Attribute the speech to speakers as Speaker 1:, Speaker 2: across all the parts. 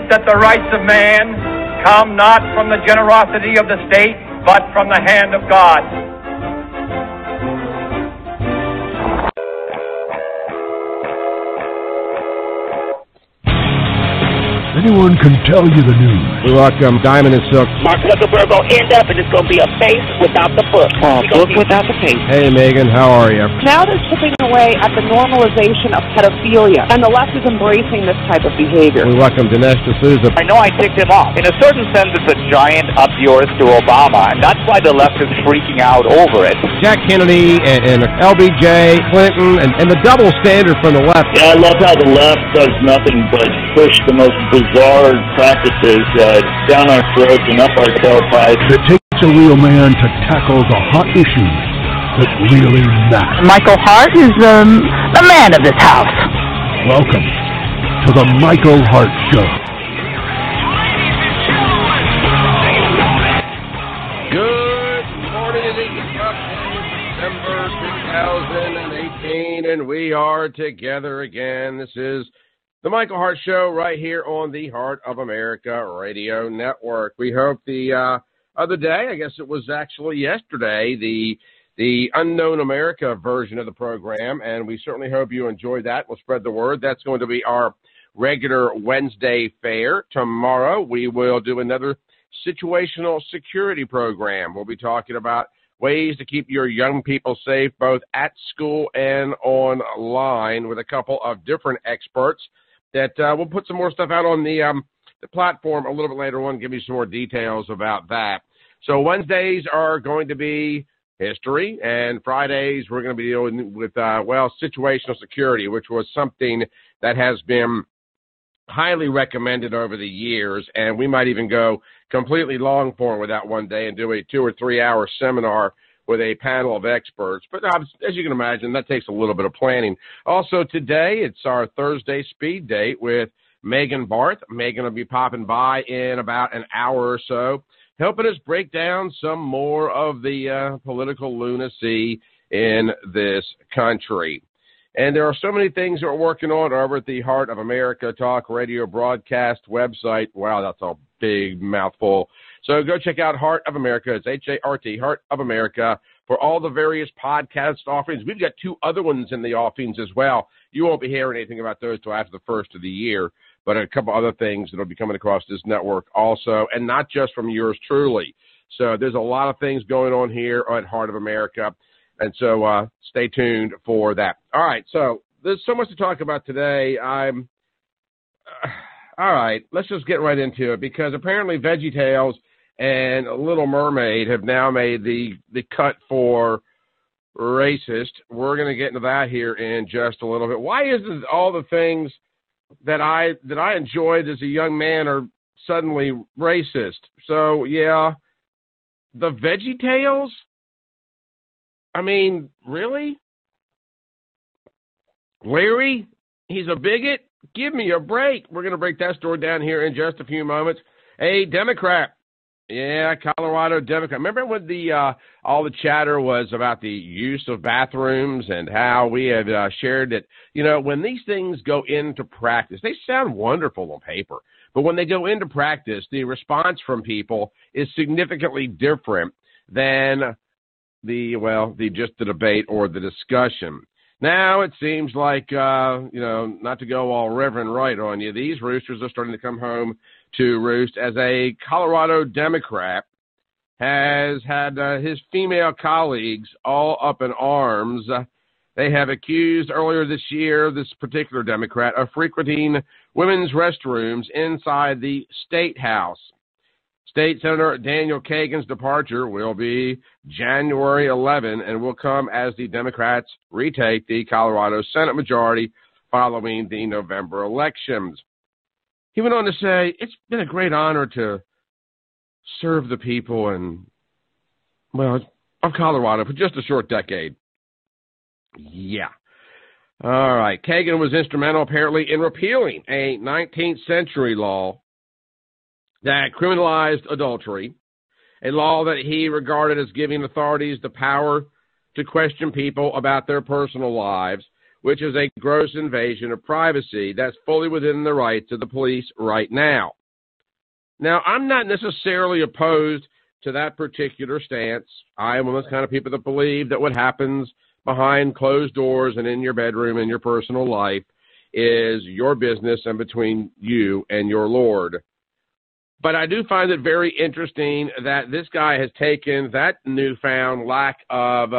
Speaker 1: that the rights of man come not from the generosity of the state, but from the hand of God.
Speaker 2: Anyone can tell you the news.
Speaker 3: We welcome Diamond and Silk.
Speaker 4: Mark Zuckerberg will end up, and it's going to be a face without the book.
Speaker 5: Book without the face.
Speaker 3: Hey, Megan, how are you?
Speaker 5: Now they're chipping away at the normalization of pedophilia, and the left is embracing this type of behavior.
Speaker 3: We welcome Dinesh D'Souza.
Speaker 6: I know I ticked him off. In a certain sense, it's a giant up yours to Obama, and that's why the left is freaking out over it.
Speaker 3: Jack Kennedy and LBJ, Clinton, and the double standard from the left.
Speaker 7: Yeah, I love how the left does nothing but push the most bizarre practices down our throats and up our tailpipes.
Speaker 2: It takes a real man to tackle the hot issues that really matter.
Speaker 8: Michael Hart is the man of this house.
Speaker 2: Welcome to the Michael Hart Show.
Speaker 3: Good morning, it is December 2018, and we are together again. This is the Michael Hart Show right here on the Hart of America Radio Network. We hope the other day, I guess it was actually yesterday, the Unknown America version of the program, and we certainly hope you enjoyed that. We'll spread the word. That's going to be our regular Wednesday fare. Tomorrow we will do another situational security program. We'll be talking about ways to keep your young people safe both at school and online with a couple of different experts that we'll put some more stuff out on the platform a little bit later on, give you some more details about that. So Wednesdays are going to be history, and Fridays we're going to be dealing with, situational security, which was something that has been highly recommended over the years, and we might even go completely long form with that one day and do a 2 or 3 hour seminar with a panel of experts. But as you can imagine, that takes a little bit of planning. Also today, it's our Thursday speed date with Megan Barth. Megan will be popping by in about an hour or so, helping us break down some more of the political lunacy in this country. And there are so many things that we're working on over at the Hart of America Talk Radio Broadcast website. Wow, that's a big mouthful. So go check out Hart of America. It's H-A-R-T, Hart of America, for all the various podcast offerings. We've got 2 other ones in the offerings as well. You won't be hearing anything about those till after the first of the year, but a couple other things that will be coming across this network also, and not just from yours truly. So there's a lot of things going on here at Hart of America, and so stay tuned for that. All right, so there's so much to talk about today. All right, let's just get right into it, because apparently Veggie Tales and Little Mermaid have now made the cut for racist. We're going to get into that here in just a little bit. Why isn't all the things that I enjoyed as a young man are suddenly racist? So, yeah, the Veggie Tales? I mean, really? Larry, he's a bigot? Give me a break. We're going to break that story down here in just a few moments. A Democrat. Yeah, Colorado Democrat. Remember when all the chatter was about the use of bathrooms and how we had shared that, when these things go into practice, they sound wonderful on paper, but when they go into practice, the response from people is significantly different than the debate or the discussion. Now it seems like, not to go all Reverend Wright on you, these roosters are starting to come home to roost, as a Colorado Democrat has had his female colleagues all up in arms. They have accused earlier this year this particular Democrat of frequenting women's restrooms inside the State House. State Senator Daniel Kagan's departure will be January 11 and will come as the Democrats retake the Colorado Senate majority following the November elections. He went on to say, "It's been a great honor to serve the people of Colorado for just a short decade." Yeah. All right. Kagan was instrumental, apparently, in repealing a 19th century law that criminalized adultery, a law that he regarded as giving authorities the power to question people about their personal lives which is a gross invasion of privacy that's fully within the rights of the police right now. Now, I'm not necessarily opposed to that particular stance. I am one of those kind of people that believe that what happens behind closed doors and in your bedroom and your personal life is your business and between you and your Lord. But I do find it very interesting that this guy has taken that newfound lack of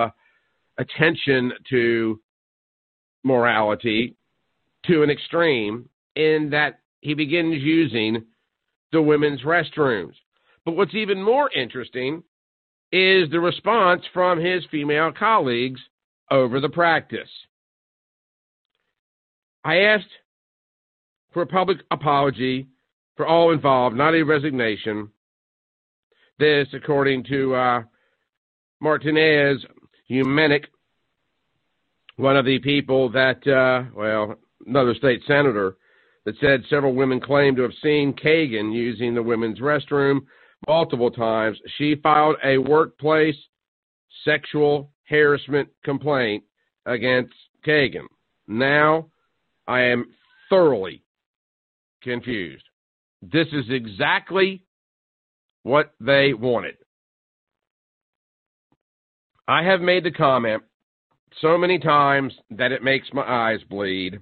Speaker 3: attention to morality to an extreme in that he begins using the women's restrooms. But what's even more interesting is the response from his female colleagues over the practice. I asked for a public apology for all involved, not a resignation. This, according to Martinez Humenic, one of the people that, another state senator, that said several women claimed to have seen Kagan using the women's restroom multiple times. She filed a workplace sexual harassment complaint against Kagan. Now, I am thoroughly confused. This is exactly what they wanted. I have made the comment so many times that it makes my eyes bleed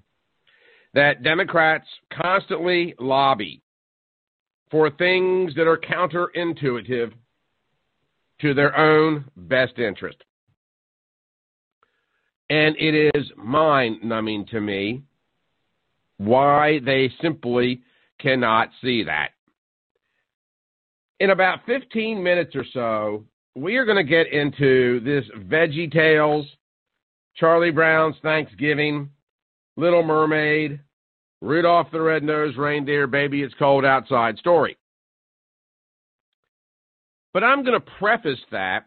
Speaker 3: that Democrats constantly lobby for things that are counterintuitive to their own best interest. And it is mind-numbing to me why they simply cannot see that. In about 15 minutes or so, we are going to get into this Veggie Tales, Charlie Brown's Thanksgiving, Little Mermaid, Rudolph the Red-Nosed Reindeer, Baby It's Cold Outside story. But I'm going to preface that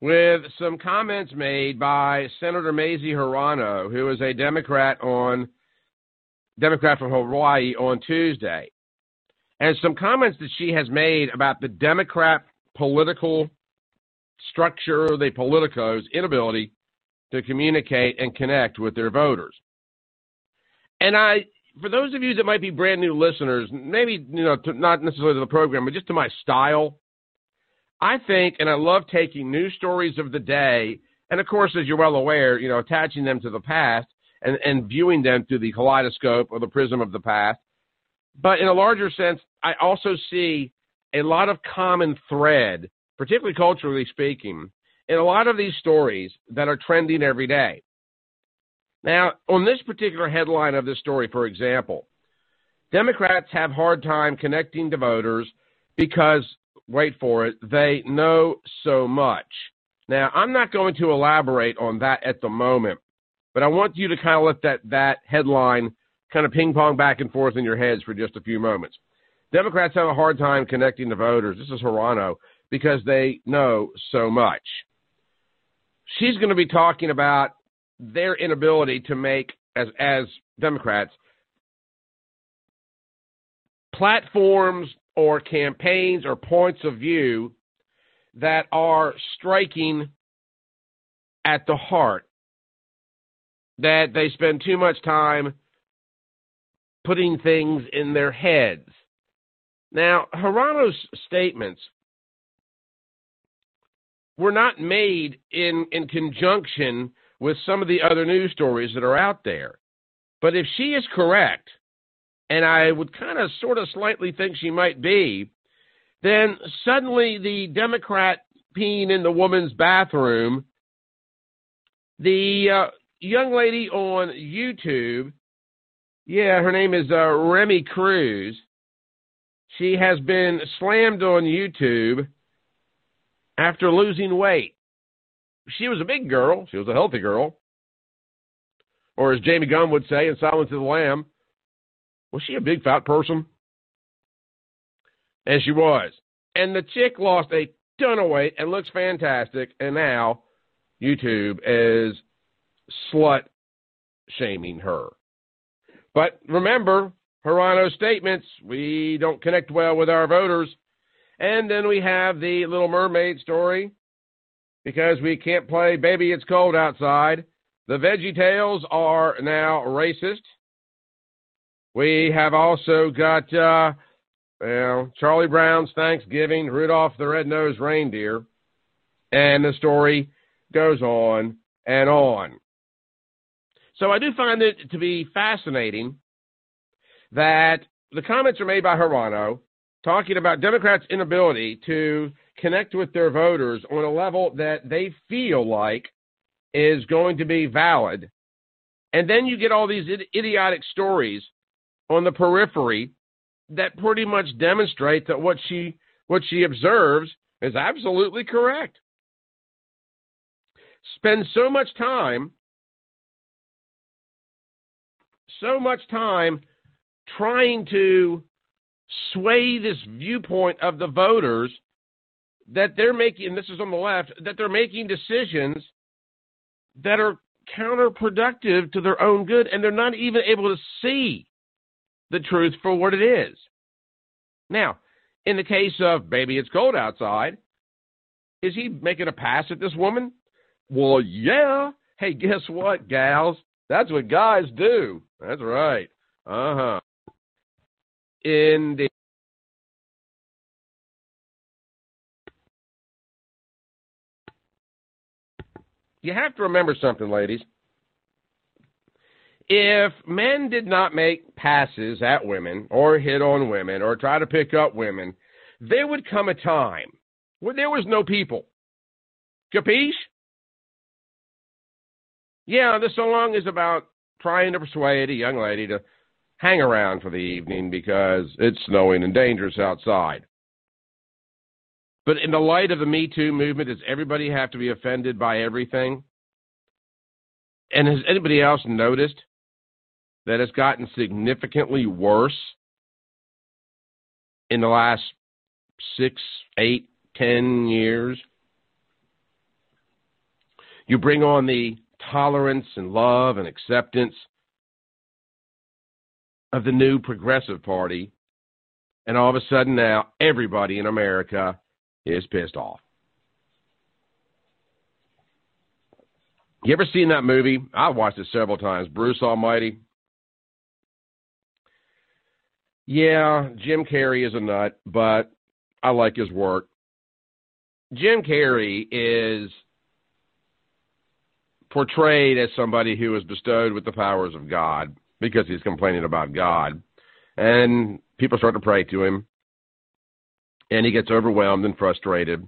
Speaker 3: with some comments made by Senator Mazie Hirono, who is a Democrat from Hawaii, on Tuesday, and some comments that she has made about the Democrat political structure, the politicos' inability to communicate and connect with their voters. And for those of you that might be brand new listeners, maybe, not necessarily to the program, but just to my style, I think, and I love taking news stories of the day, and of course, as you're well aware, attaching them to the past and viewing them through the kaleidoscope or the prism of the past. But in a larger sense, I also see a lot of common thread, particularly culturally speaking, in a lot of these stories that are trending every day. Now, on this particular headline of this story, for example, Democrats have a hard time connecting to voters because, wait for it, they know so much. Now, I'm not going to elaborate on that at the moment, but I want you to kind of let that headline kind of ping-pong back and forth in your heads for just a few moments. Democrats have a hard time connecting to voters, this is Hirono, because they know so much. She's going to be talking about their inability to make, as Democrats, platforms or campaigns or points of view that are striking at the heart, that they spend too much time putting things in their heads. Now, Hirono's statements were not made in conjunction with some of the other news stories that are out there. But if she is correct, and I would kind of sort of slightly think she might be, then suddenly the Democrat peeing in the woman's bathroom, the young lady on YouTube, her name is Remy Cruz. She has been slammed on YouTube after losing weight. She was a big girl. She was a healthy girl. Or as Jamie Gunn would say in Silence of the Lamb, was she a big fat person? And she was. And the chick lost a ton of weight and looks fantastic. And now YouTube is slut-shaming her. But remember, Hirono's statements, we don't connect well with our voters. And then we have the Little Mermaid story, because we can't play Baby It's Cold Outside, The Veggie Tales are now racist. We have also got Charlie Brown's Thanksgiving, Rudolph the Red-Nosed Reindeer, and the story goes on and on. So I do find it to be fascinating that the comments are made by Hirano talking about Democrats' inability to connect with their voters on a level that they feel like is going to be valid. And then you get all these idiotic stories on the periphery that pretty much demonstrate that what she observes is absolutely correct. Spend so much time trying to sway this viewpoint of the voters that they're making, and this is on the left, that they're making decisions that are counterproductive to their own good, and they're not even able to see the truth for what it is. Now, in the case of Baby It's Cold Outside, is he making a pass at this woman? Well, yeah. Hey, guess what, gals? That's what guys do. That's right. Uh-huh. You have to remember something, ladies. If men did not make passes at women or hit on women or try to pick up women, there would come a time where there was no people. Capiche? Yeah, this song is about trying to persuade a young lady to hang around for the evening because it's snowing and dangerous outside. But in the light of the Me Too movement, does everybody have to be offended by everything? And has anybody else noticed that it's gotten significantly worse in the last 6, 8, 10 years? You bring on the tolerance and love and acceptance of the new Progressive Party, and all of a sudden now everybody in America is pissed off. You ever seen that movie? I've watched it several times, Bruce Almighty. Yeah, Jim Carrey is a nut, but I like his work. Jim Carrey is portrayed as somebody who is bestowed with the powers of God because he's complaining about God. And people start to pray to him. And he gets overwhelmed and frustrated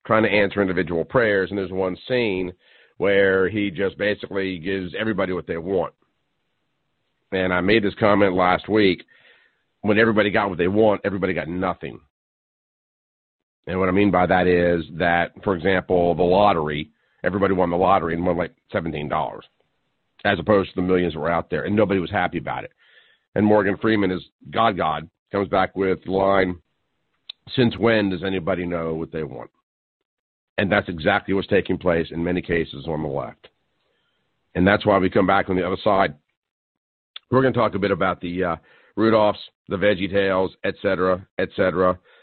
Speaker 3: trying to answer individual prayers. And there's one scene where he just basically gives everybody what they want. And I made this comment last week. When everybody got what they want, everybody got nothing. And what I mean by that is that, for example, the lottery, everybody won the lottery and won like $17, as opposed to the millions that were out there, and nobody was happy about it. And Morgan Freeman is God, comes back with the line, since when does anybody know what they want? And that's exactly what's taking place in many cases on the left. And that's why we come back on the other side. We're going to talk a bit about the Rudolphs, the Veggie Tales, et cetera,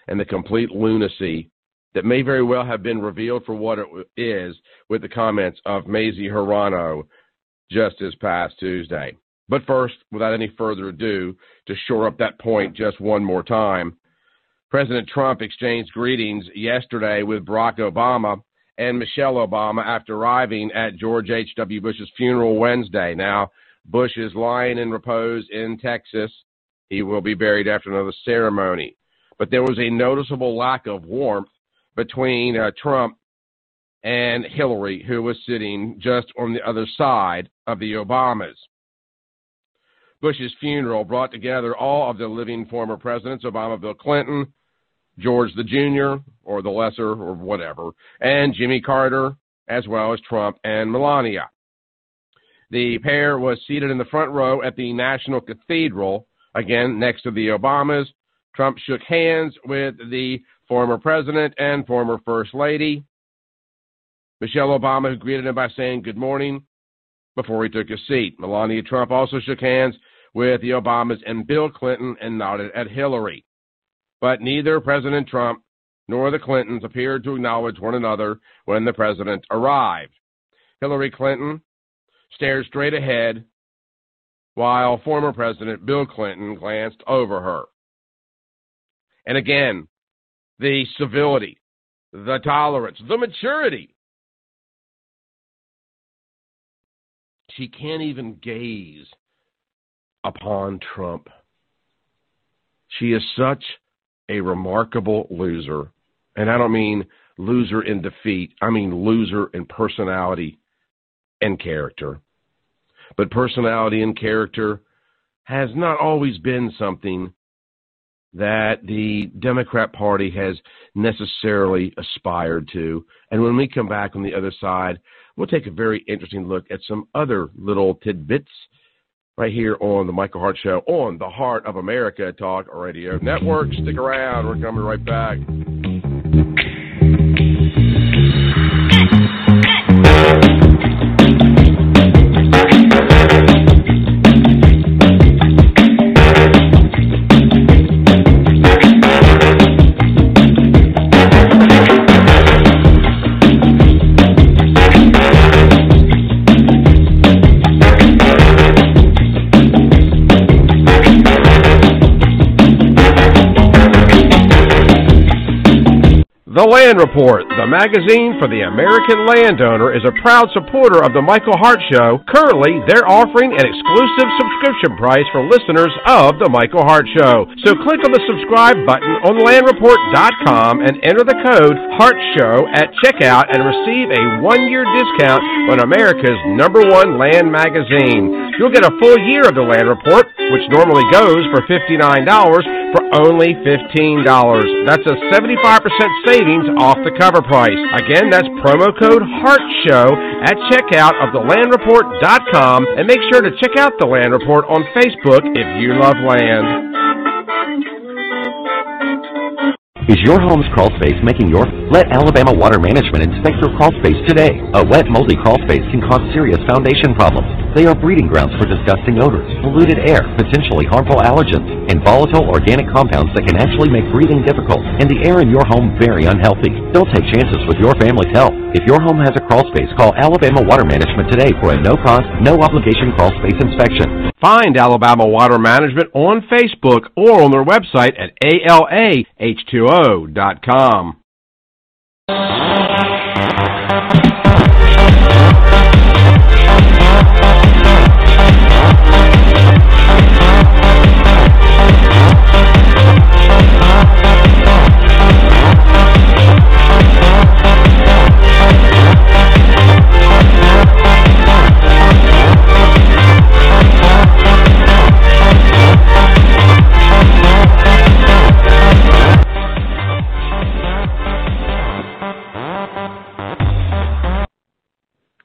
Speaker 3: and the complete lunacy that may very well have been revealed for what it is with the comments of Mazie Hirano just this past Tuesday. But first, without any further ado, to shore up that point just one more time, President Trump exchanged greetings yesterday with Barack Obama and Michelle Obama after arriving at George H.W. Bush's funeral Wednesday. Now, Bush is lying in repose in Texas. He will be buried after another ceremony. But there was a noticeable lack of warmth between Trump and Hillary, who was sitting just on the other side of the Obamas. Bush's funeral brought together all of the living former presidents, Obama, Bill Clinton, George the Jr., or the Lesser, or whatever, and Jimmy Carter, as well as Trump and Melania. The pair was seated in the front row at the National Cathedral, again, next to the Obamas. Trump shook hands with the former president and former first lady, Michelle Obama, who greeted him by saying good morning before he took his seat. Melania Trump also shook hands with the Obamas and Bill Clinton and nodded at Hillary. But neither President Trump nor the Clintons appeared to acknowledge one another when the president arrived. Hillary Clinton stared straight ahead while former President Bill Clinton glanced over her. And again, the civility, the tolerance, the maturity. She can't even gaze upon Trump. She is such a remarkable loser. And I don't mean loser in defeat. I mean loser in personality and character. But personality and character has not always been something that the Democrat Party has necessarily aspired to. And when we come back on the other side, we'll take a very interesting look at some other little tidbits right here on the Michael Hart Show on the Hart of America Talk Radio Network. Stick around. We're coming right back. The Land Report, the magazine for the American landowner, is a proud supporter of the Michael Hart Show. Currently, they're offering an exclusive subscription price for listeners of the Michael Hart Show. So click on the subscribe button on landreport.com and enter the code HARTSHOW at checkout and receive a 1-year discount on America's #1 land magazine. You'll get a full year of the Land Report, which normally goes for $59, for only $15. That's a 75% savings off the cover price. Again, that's promo code HARTSHOW at checkout of thelandreport.com, and make sure to check out the Land Report on Facebook if you love land.
Speaker 9: Is your home's crawl space making your... Let Alabama Water Management inspect your crawl space today. A wet, moldy crawl space can cause serious foundation problems. They are breeding grounds for disgusting odors, polluted air, potentially harmful allergens, and volatile organic compounds that can actually make breathing difficult and the air in your home very unhealthy. Don't take chances with your family's health. If your home has a crawl space, call Alabama Water Management today for a no-cost, no-obligation crawl space inspection.
Speaker 3: Find Alabama Water Management on Facebook or on their website at ALAH2O.com.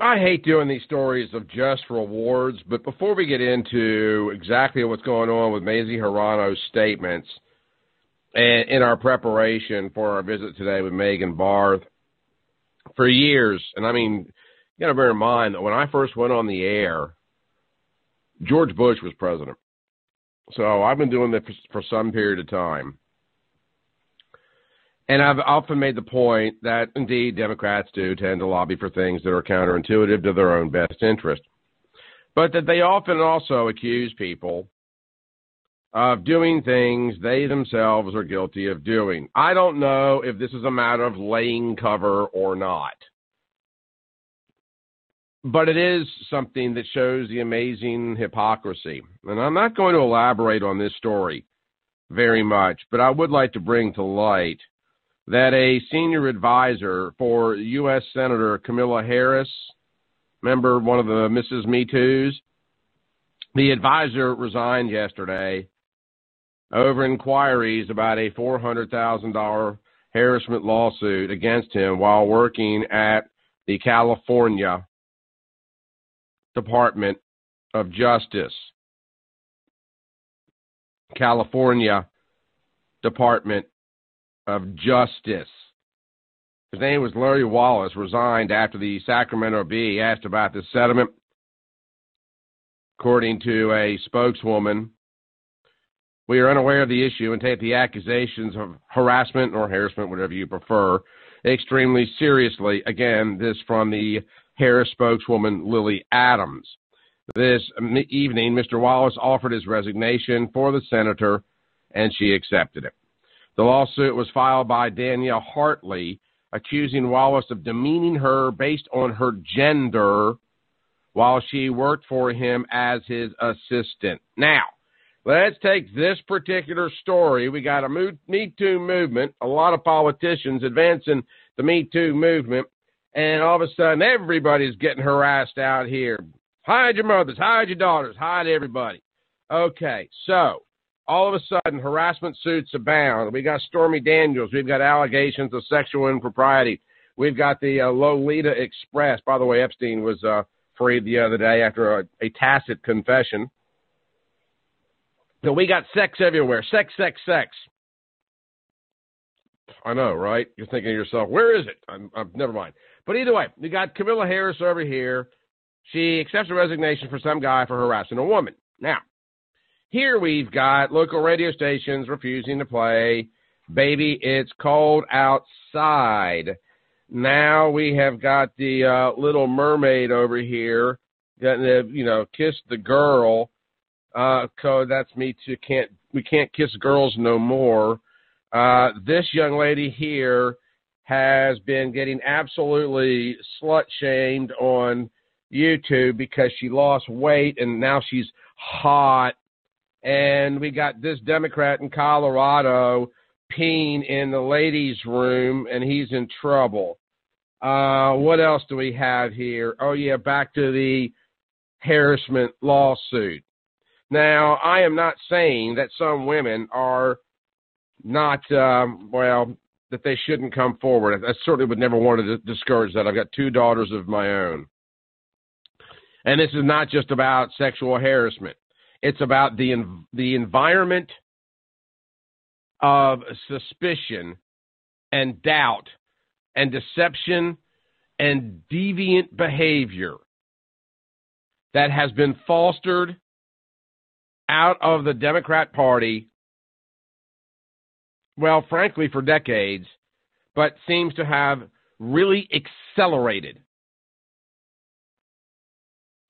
Speaker 3: I hate doing these stories of just rewards, but before we get into exactly what's going on with Mazie Hirono's statements and in our preparation for our visit today with Megan Barth, for years, and I mean, you got to bear in mind that when I first went on the air, George Bush was president. So I've been doing this for some period of time. And I've often made the point that, indeed, Democrats do tend to lobby for things that are counterintuitive to their own best interest. But that they often also accuse people of doing things they themselves are guilty of doing. I don't know if this is a matter of laying cover or not. But it is something that shows the amazing hypocrisy. And I'm not going to elaborate on this story very much, but I would like to bring to light that a senior advisor for U.S. Senator Kamala Harris, remember one of the Mrs. Me Too's, the advisor resigned yesterday over inquiries about a $400,000 harassment lawsuit against him while working at the California Department of Justice. California Department of Justice. His name was Larry Wallace, resigned after the Sacramento Bee asked about this settlement. According to a spokeswoman, we are unaware of the issue and take the accusations of harassment or harassment, whatever you prefer, extremely seriously. Again, this from the Harris spokeswoman Lily Adams. This evening, Mr. Wallace offered his resignation for the senator, and she accepted it. The lawsuit was filed by Danielle Hartley, accusing Wallace of demeaning her based on her gender while she worked for him as his assistant. Now, let's take this particular story. We got a Me Too movement, a lot of politicians advancing the Me Too movement, and all of a sudden everybody's getting harassed out here. Hide your mothers, hide your daughters, hide everybody. Okay, so all of a sudden harassment suits abound. We got Stormy Daniels. We've got allegations of sexual impropriety. We've got the Lolita Express. By the way, Epstein was freed the other day after a tacit confession. So we got sex everywhere. Sex, sex, sex. I know, right? You're thinking to yourself, where is it? Never mind. But either way, we got Kamala Harris over here. She accepts a resignation for some guy for harassing a woman. Now, here we've got local radio stations refusing to play Baby, It's Cold Outside. Now we have got the Little Mermaid over here, Kiss the Girl. Code, that's me too. We can't kiss girls no more. This young lady here has been getting absolutely slut-shamed on YouTube because she lost weight and now she's hot. And we got this Democrat in Colorado peeing in the ladies' room, and he's in trouble. What else do we have here? Oh, yeah, back to the harassment lawsuit. Now, I am not saying that some women are not, that they shouldn't come forward. I certainly would never want to discourage that. I've got 2 daughters of my own. And this is not just about sexual harassment. It's about the environment of suspicion and doubt and deception and deviant behavior that has been fostered out of the Democrat Party, well, frankly, for decades, but seems to have really accelerated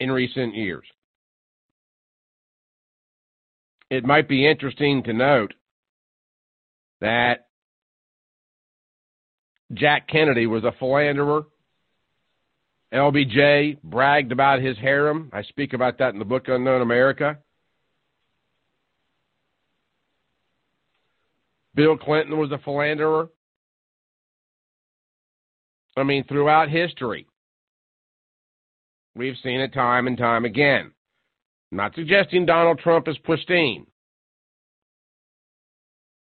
Speaker 3: in recent years. It might be interesting to note that Jack Kennedy was a philanderer. LBJ bragged about his harem. I speak about that in the book Unknown America. Bill Clinton was a philanderer. I mean, throughout history, we've seen it time and time again. I'm not suggesting Donald Trump is pristine,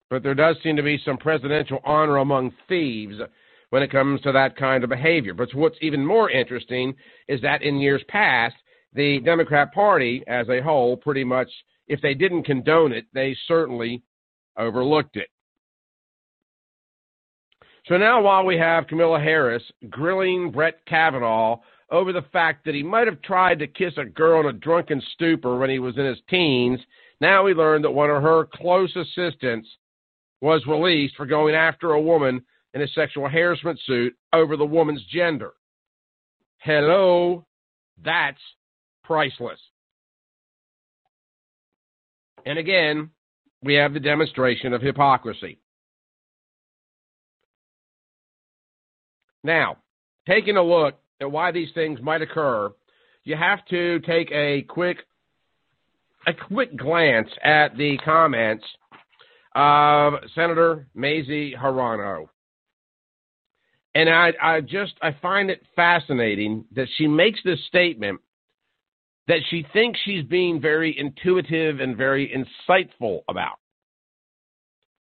Speaker 3: but there does seem to be some presidential honor among thieves when it comes to that kind of behavior. But what's even more interesting is that in years past, the Democrat Party as a whole pretty much, if they didn't condone it, they certainly overlooked it. So now while we have Kamala Harris grilling Brett Kavanaugh over the fact that he might have tried to kiss a girl in a drunken stupor when he was in his teens, now we learned that one of her close assistants was released for going after a woman in a sexual harassment suit over the woman's gender. Hello, that's priceless. And again, we have the demonstration of hypocrisy. Now, taking a look at why these things might occur, you have to take a quick glance at the comments of Senator Mazie Hirono. And I find it fascinating that she makes this statement that she thinks she's being very intuitive and very insightful about,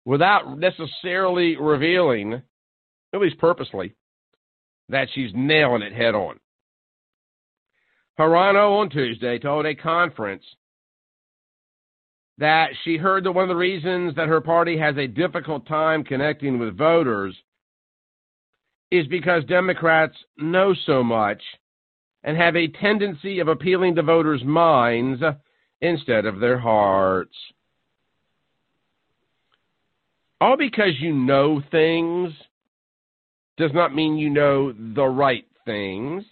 Speaker 3: without necessarily revealing, at least purposely, that she's nailing it head on. Hirono on Tuesday told a conference that she heard that one of the reasons that her party has a difficult time connecting with voters is because Democrats know so much and have a tendency of appealing to voters' minds instead of their hearts. All because you know things does not mean you know the right things.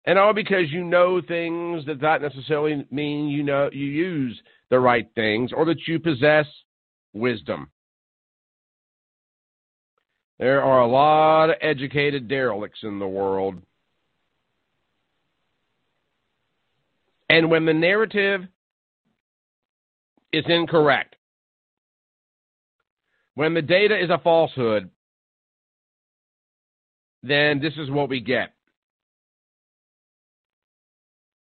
Speaker 3: And all because you know things does not necessarily mean you use the right things or that you possess wisdom. There are a lot of educated derelicts in the world. And when the narrative is incorrect, when the data is a falsehood, then this is what we get.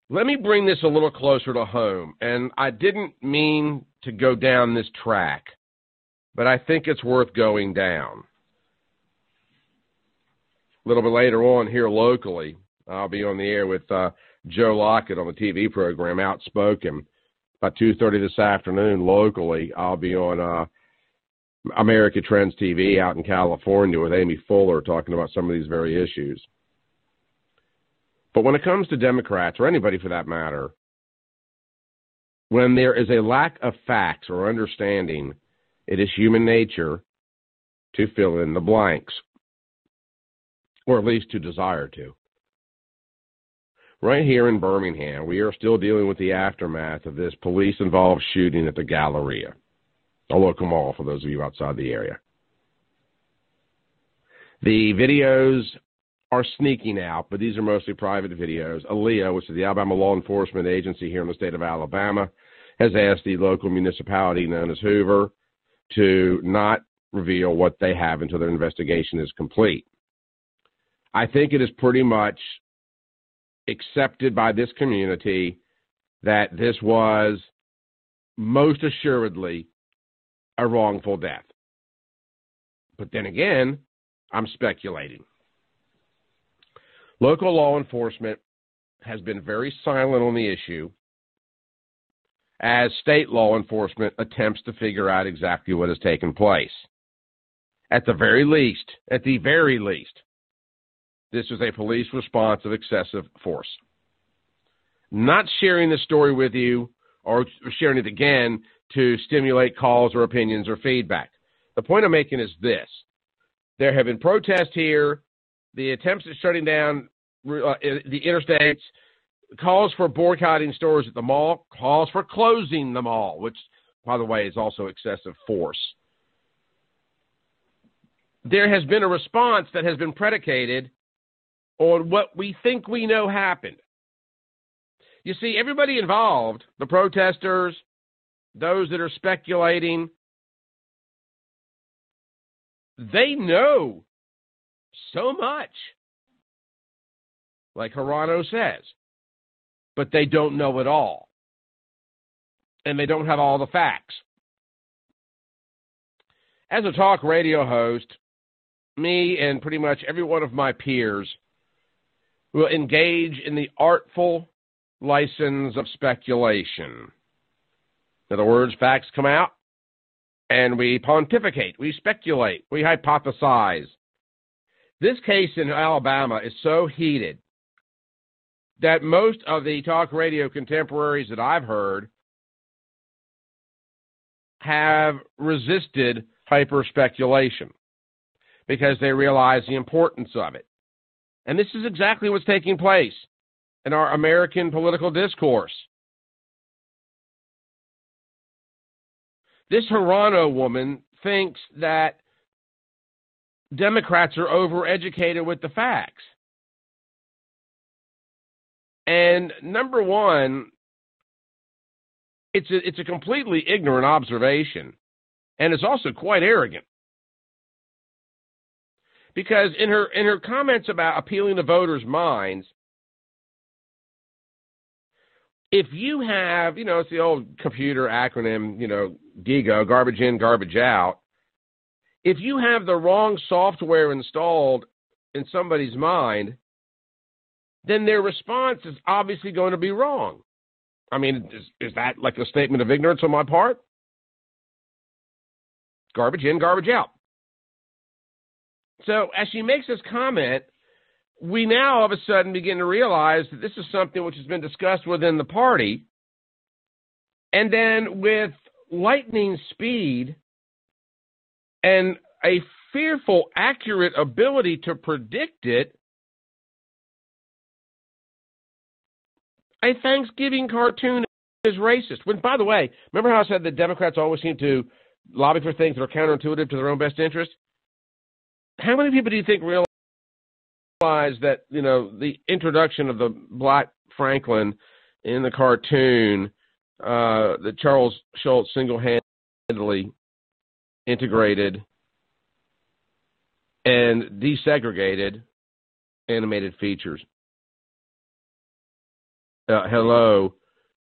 Speaker 3: Let me bring this a little closer to home. And I didn't mean to go down this track, but I think it's worth going down. A little bit later on here locally, I'll be on the air with Joe Lockett on the TV program, Outspoken. About 2:30 this afternoon locally, I'll be on America Trends TV out in California with Amy Fuller talking about some of these very issues. But when it comes to Democrats, or anybody for that matter, when there is a lack of facts or understanding, it is human nature to fill in the blanks, or at least to desire to. Right here in Birmingham, we are still dealing with the aftermath of this police-involved shooting at the Galleria, a local mall for those of you outside the area. The videos are sneaking out, but these are mostly private videos. ALEA, which is the Alabama Law Enforcement Agency here in the state of Alabama, has asked the local municipality known as Hoover to not reveal what they have until their investigation is complete. I think it is pretty much accepted by this community that this was most assuredly a wrongful death. But then again, I'm speculating. Local law enforcement has been very silent on the issue as state law enforcement attempts to figure out exactly what has taken place. At the very least, this is a police response of excessive force. Not sharing this story with you or sharing it again to stimulate calls or opinions or feedback. The point I'm making is this. There have been protests here, the attempts at shutting down the interstates, calls for boycotting stores at the mall, calls for closing the mall, which, by the way, is also excessive force. There has been a response that has been predicated on what we think we know happened. You see, everybody involved, the protesters, those that are speculating, they know so much, like Hirano says, but they don't know it all. And they don't have all the facts. As a talk radio host, me and pretty much every one of my peers will engage in the artful license of speculation. In other words, facts come out, and we pontificate, we speculate, we hypothesize. This case in Alabama is so heated that most of the talk radio contemporaries that I've heard have resisted hyper-speculation because they realize the importance of it. And this is exactly what's taking place in our American political discourse. This Hirano woman thinks that Democrats are overeducated with the facts. And number one, it's a completely ignorant observation, and it's also quite arrogant. Because in her comments about appealing to voters' minds, if you have, it's the old computer acronym, GIGO, garbage in, garbage out. If you have the wrong software installed in somebody's mind, then their response is obviously going to be wrong. I mean, is that like a statement of ignorance on my part? Garbage in, garbage out. So as she makes this comment, we now all of a sudden begin to realize that this is something which has been discussed within the party. And then with lightning speed and a fearful, accurate ability to predict it, a Thanksgiving cartoon is racist. When, by the way, remember how I said the Democrats always seem to lobby for things that are counterintuitive to their own best interest? How many people do you think realize that, you know, the introduction of the Black Franklin in the cartoon that Charles Schultz single-handedly integrated and desegregated animated features? Hello,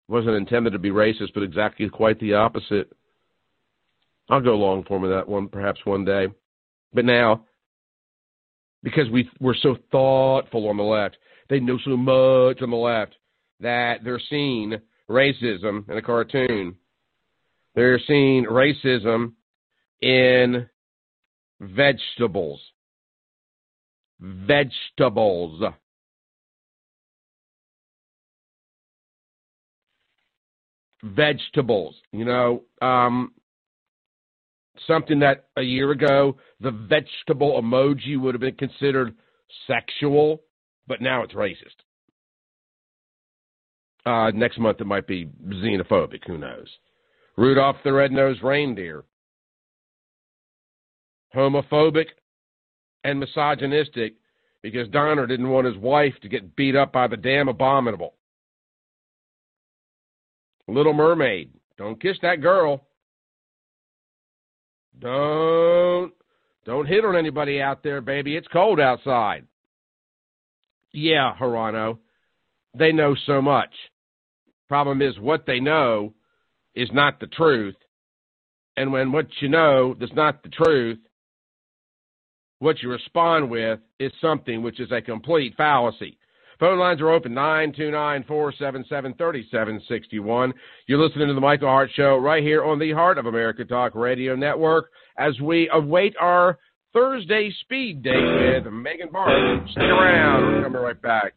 Speaker 3: wasn't intended to be racist, but exactly quite the opposite. I'll go long form of that one, perhaps one day. But now, because we're so thoughtful on the left, they know so much on the left that they're seeing racism in a cartoon. They're seeing racism in vegetables. Vegetables. Vegetables. You know, something that a year ago the vegetable emoji would have been considered sexual, but now it's racist. Next month it might be xenophobic, who knows. Rudolph the Red-Nosed Reindeer. Homophobic and misogynistic because Donner didn't want his wife to get beat up by the damn abominable. Little Mermaid. Don't kiss that girl. Don't hit on anybody out there, baby. It's cold outside. Yeah, Hirano. They know so much. Problem is, what they know is not the truth. And when what you know is not the truth, what you respond with is something which is a complete fallacy. Phone lines are open, 929-477-3761. You're listening to the Michael Hart Show right here on the Hart of America Talk Radio Network as we await our Thursday speed date with Megan Barth. Stick around. We're coming right back.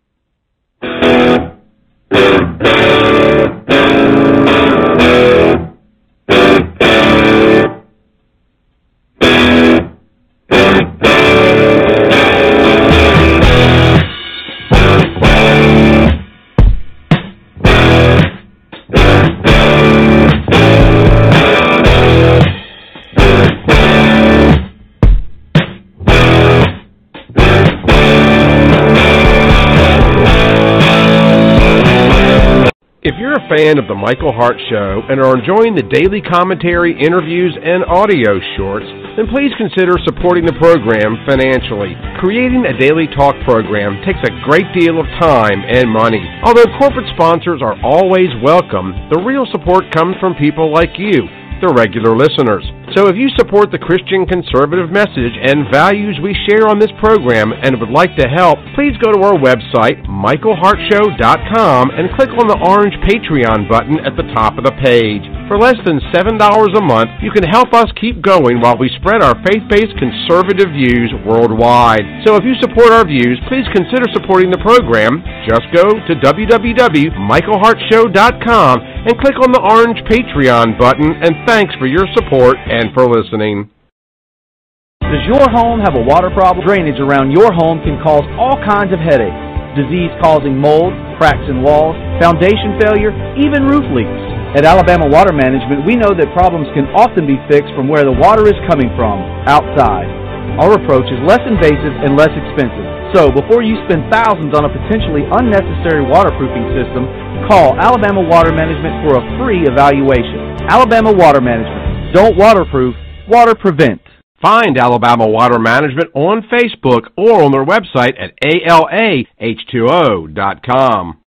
Speaker 3: Fan of the Michael Hart Show and are enjoying the daily commentary, interviews, and audio shorts, then please consider supporting the program financially. Creating a daily talk program takes a great deal of time and money. Although corporate sponsors are always welcome, the real support comes from people like you, the regular listeners. So if you support the Christian conservative message and values we share on this program and would like to help, please go to our website, michaelhartshow.com, and click on the orange Patreon button at the top of the page. For less than $7 a month, you can help us keep going while we spread our faith-based conservative views worldwide. So if you support our views, please consider supporting the program. Just go to www.michaelhartshow.com and click on the orange Patreon button, and thanks for your support and for listening.
Speaker 10: Does your home have a water problem? Drainage around your home can cause all kinds of headaches. Disease-causing mold, cracks in walls, foundation failure, even roof leaks. At Alabama Water Management, we know that problems can often be fixed from where the water is coming from, outside. Our approach is less invasive and less expensive. So, before you spend thousands on a potentially unnecessary waterproofing system, call Alabama Water Management for a free evaluation. Alabama Water Management. Don't waterproof, water prevent.
Speaker 3: Find Alabama Water Management on Facebook or on their website at ALAH2O.com.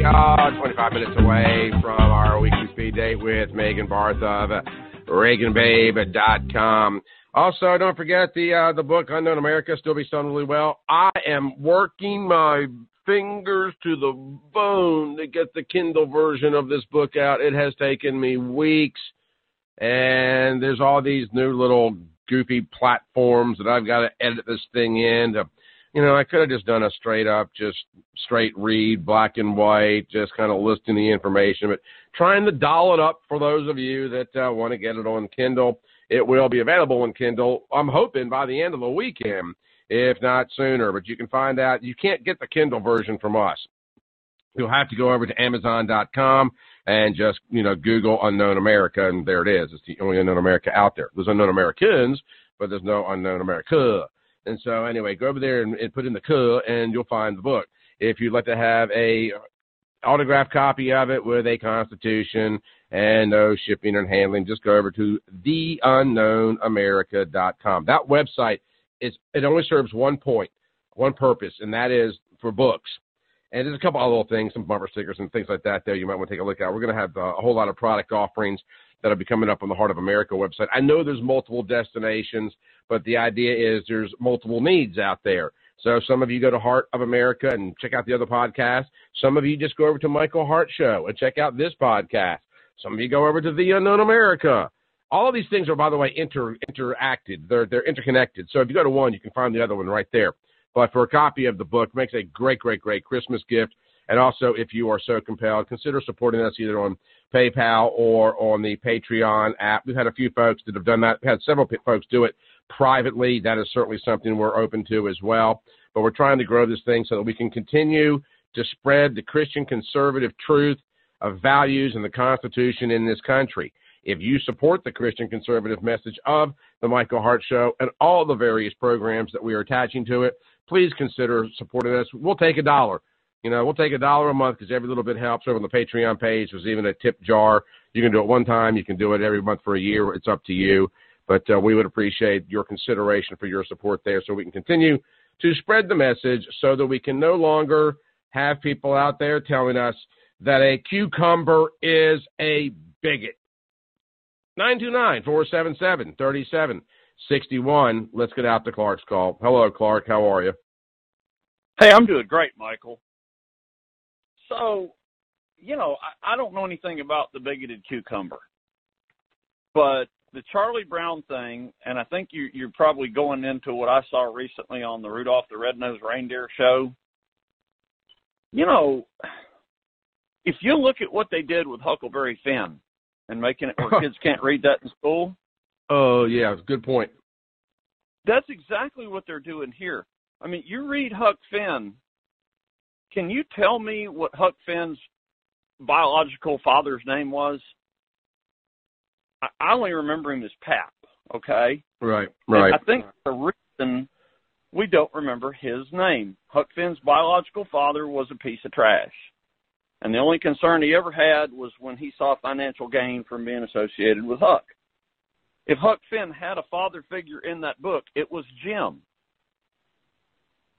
Speaker 3: About 25 minutes away from our weekly speed date with Megan Barth of ReganBabe.com. Also, don't forget the book Unknown America, still be selling really well. I am working my fingers to the bone to get the Kindle version of this book out. It has taken me weeks, and there's all these new little goofy platforms that I've got to edit this thing in. I could have just done a straight read, black and white, just kind of listing the information, but trying to doll it up for those of you that want to get it on Kindle. It will be available on Kindle, I'm hoping, by the end of the weekend, if not sooner. But you can find out. You can't get the Kindle version from us. You'll have to go over to Amazon.com and just, Google Unknown America, and there it is. It's the only Unknown America out there. There's Unknown Americans, but there's no Unknown America. And so, anyway, go over there and put in the "k," and you'll find the book. If you'd like to have a autographed copy of it with a constitution and no shipping and handling, just go over to theunknownamerica.com. That website it only serves one purpose, and that is for books. And there's a couple other little things, some bumper stickers and things like that there you might want to take a look at. We're going to have a whole lot of product offerings that'll be coming up on the Hart of America website. I know there's multiple destinations, but the idea is there's multiple needs out there. So some of you go to Hart of America and check out the other podcast. Some of you just go over to Michael Hart Show and check out this podcast. Some of you go over to The Unknown America. All of these things are, by the way, interacted. They're interconnected. So if you go to one, you can find the other one right there. But for a copy of the book, it makes a great, great, great Christmas gift. And also, if you are so compelled, consider supporting us either on PayPal or on the Patreon app. We've had a few folks that have done that. We've had several folks do it privately. That is certainly something we're open to as well. But we're trying to grow this thing so that we can continue to spread the Christian conservative truth of values and the Constitution in this country. If you support the Christian conservative message of the Michael Hart Show and all the various programs that we are attaching to it, please consider supporting us. We'll take $1. We'll take $1 a month because every little bit helps. Over on the Patreon page, there's even a tip jar. You can do it one time. You can do it every month for a year. It's up to you. But we would appreciate your consideration for your support there so we can continue to spread the message so that we can no longer have people out there telling us that a cucumber is a bigot. 929-477-3761. Let's get out to Clark's call. Hello, Clark. How are you?
Speaker 11: Hey, I'm doing great, Michael. So, I don't know anything about the bigoted cucumber, but the Charlie Brown thing, and I think you're probably going into what I saw recently on the Rudolph the Red-Nosed Reindeer show. If you look at what they did with Huckleberry Finn and making it where kids can't read that in school.
Speaker 3: Oh, yeah, good point.
Speaker 11: That's exactly what they're doing here. I mean, you read Huck Finn. Can you tell me what Huck Finn's biological father's name was? I only remember him as Pap, okay?
Speaker 3: Right.
Speaker 11: And I think the reason we don't remember his name, Huck Finn's biological father was a piece of trash. And the only concern he ever had was when he saw financial gain from being associated with Huck. If Huck Finn had a father figure in that book, it was Jim.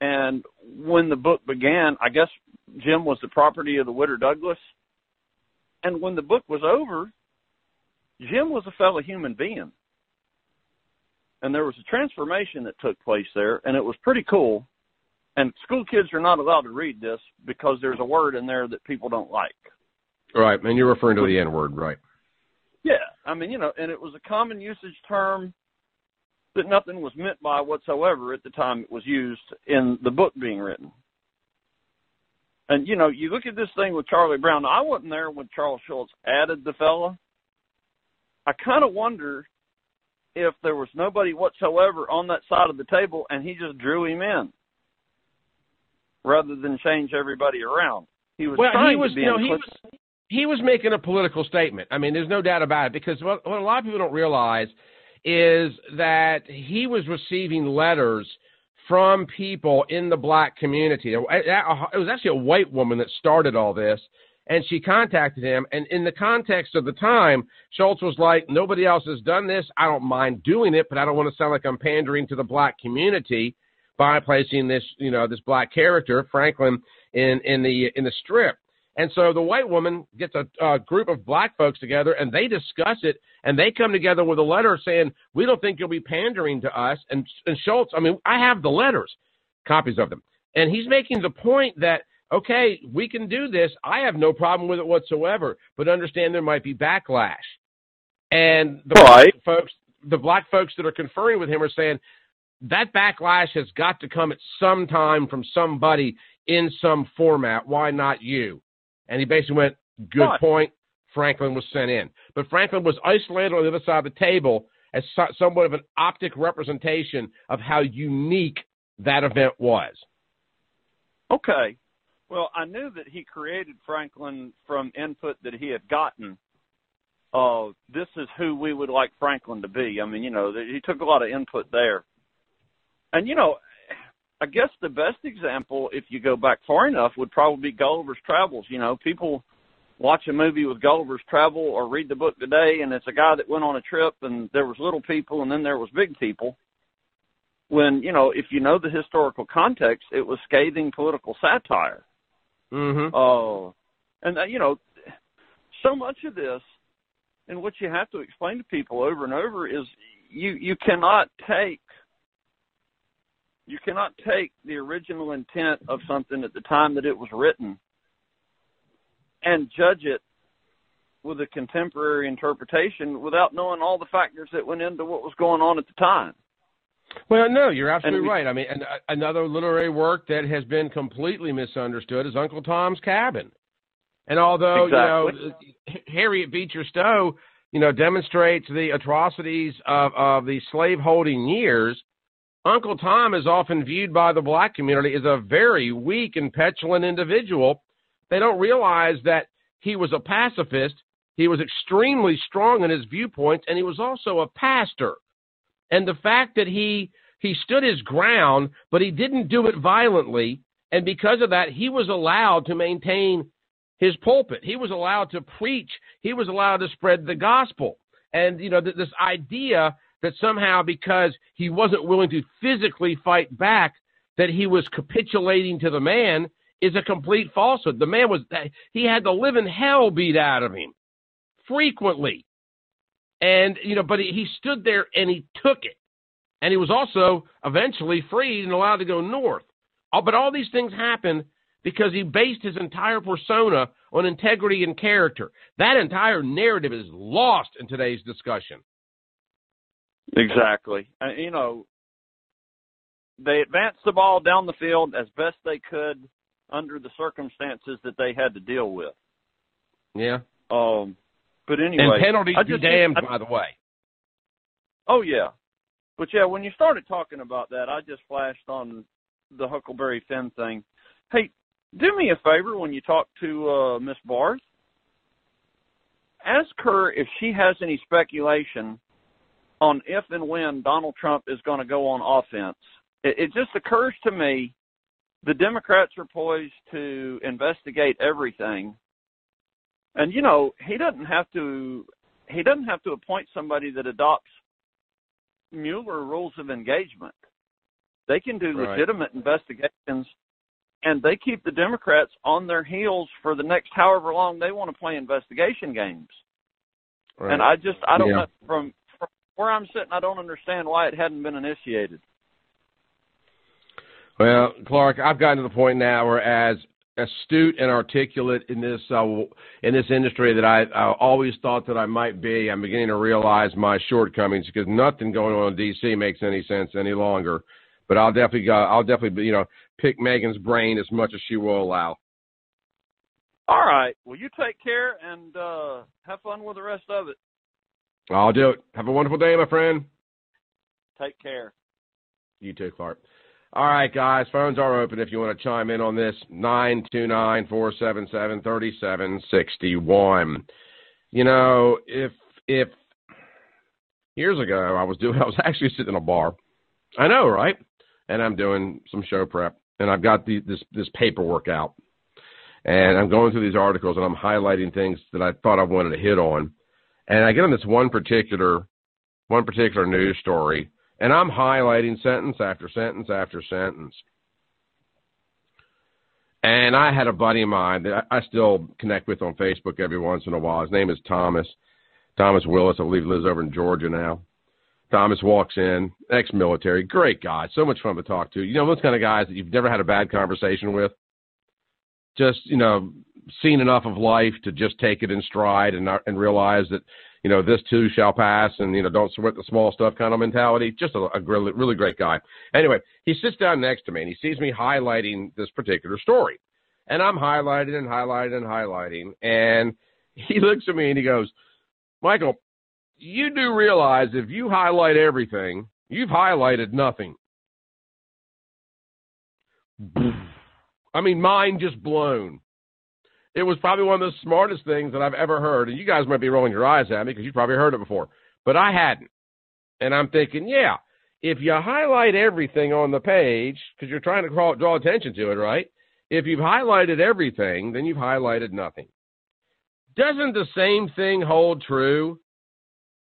Speaker 11: And when the book began, I guess Jim was the property of the Widder Douglas. And when the book was over, Jim was a fellow human being. And there was a transformation that took place there, and it was pretty cool. And school kids are not allowed to read this because there's a word in there that people don't like.
Speaker 3: Right, and you're referring to the N-word, right?
Speaker 11: Yeah, I mean, and it was a common usage term that nothing was meant by whatsoever at the time it was used in the book being written. And, you look at this thing with Charlie Brown. Now, I wasn't there when Charles Schultz added the fella. I kind of wonder if there was nobody whatsoever on that side of the table and he just drew him in rather than change everybody around. He was he was making a political statement. I mean, there's no doubt about it, because what a lot of people don't realize is that he was receiving letters from people in the black community. It was actually a white woman that started all this, and she contacted him. And in the context of the time, Schultz was like, nobody else has done this. I don't mind doing it, but I don't want to sound like I'm pandering to the black community by placing this, this black character, Franklin, in the strip. And so the white woman gets a group of black folks together, and they discuss it, and they come together with a letter saying, we don't think you'll be pandering to us. And Schultz, I mean, I have the letters, copies of them. And he's making the point that, okay, we can do this. I have no problem with it whatsoever, but understand there might be backlash. And the black folks that are conferring with him are saying that backlash has got to come at some time from somebody in some format. Why not you? And he basically went, good point. Franklin was sent in. But Franklin was isolated on the other side of the table as somewhat of an optic representation of how unique that event was.
Speaker 12: Okay. Well, I knew that he created Franklin from input that he had gotten. This is who we would like Franklin to be. I mean, he took a lot of input there. And, I guess the best example, if you go back far enough, would probably be Gulliver's Travels. People watch a movie with Gulliver's Travel or read the book today, and it's a guy that went on a trip, and there was little people, and then there was big people. When, if you know the historical context, it was scathing political satire.
Speaker 11: Mm-hmm.
Speaker 12: And, so much of this, and what you have to explain to people over and over is you cannot take the original intent of something at the time that it was written and judge it with a contemporary interpretation without knowing all the factors that went into what was going on at the time.
Speaker 11: Well, no, you're absolutely right. I mean, another literary work that has been completely misunderstood is Uncle Tom's Cabin. And although, Harriet Beecher Stowe, demonstrates the atrocities of the slaveholding years, Uncle Tom is often viewed by the black community as a very weak and petulant individual. They don't realize that he was a pacifist, he was extremely strong in his viewpoints, and he was also a pastor. And the fact that he stood his ground, but he didn't do it violently, and because of that, he was allowed to maintain his pulpit. He was allowed to preach. He was allowed to spread the gospel. And, this idea that somehow because he wasn't willing to physically fight back, that he was capitulating to the man is a complete falsehood. The man he had the living hell beat out of him frequently. And, but he stood there and he took it. And he was also eventually freed and allowed to go north. But all these things happened because he based his entire persona on integrity and character. That entire narrative is lost in today's discussion.
Speaker 12: Exactly. They advanced the ball down the field as best they could under the circumstances that they had to deal with.
Speaker 11: Yeah.
Speaker 12: But anyway.
Speaker 11: And penalties be damned, by the way.
Speaker 12: Oh, yeah. But, yeah, when you started talking about that, I just flashed on the Huckleberry Finn thing. Hey, do me a favor when you talk to Miss Barth. Ask her if she has any speculation on if and when Donald Trump is going to go on offense. It just occurs to me the Democrats are poised to investigate everything. And, he doesn't have to appoint somebody that adopts Mueller rules of engagement. They can do legitimate investigations, and they keep the Democrats on their heels for the next however long they want to play investigation games. Right. And I don't know, from where I'm sitting, I don't understand why it hadn't been initiated.
Speaker 11: Well, Clark, I've gotten to the point now where, as astute and articulate in this industry that I always thought that I might be, I'm beginning to realize my shortcomings because nothing going on in D.C. makes any sense any longer. But I'll definitely pick Megan's brain as much as she will allow.
Speaker 12: All right. Well, you take care and have fun with the rest of it.
Speaker 11: I'll do it. Have a wonderful day, my friend.
Speaker 12: Take care.
Speaker 11: You too, Clark. All right, guys, phones are open if you want to chime in on this, 929-477-3761. If years ago I was actually sitting in a bar. I know, right? And I'm doing some show prep, and I've got this paperwork out. And I'm going through these articles, and I'm highlighting things that I thought I wanted to hit on. And I get on this one particular news story, and I'm highlighting sentence after sentence after sentence. And
Speaker 3: And I had a buddy of mine that I still connect with on Facebook every once in a while. His name is Thomas Willis. I believe he lives over in Georgia now. Thomas walks in, ex-military, great guy, so much fun to talk to. You know, those kind of guys that you've never had a bad conversation with. Just, you know, seen enough of life to just take it in stride and realize that, you know, this too shall pass and, you know, don't sweat the small stuff kind of mentality. Just a really, really great guy. Anyway, he sits down next to me and he sees me highlighting this particular story. And I'm highlighting and highlighting and highlighting. And he looks at me and he goes, Michael, you do realize if you highlight everything, you've highlighted nothing. I mean, mind just blown. It was probably one of the smartest things that I've ever heard. And you guys might be rolling your eyes at me because you've probably heard it before. But I hadn't. And I'm thinking, yeah, if you highlight everything on the page, because you're trying to draw attention to it, right? If you've highlighted everything, then you've highlighted nothing. Doesn't the same thing hold true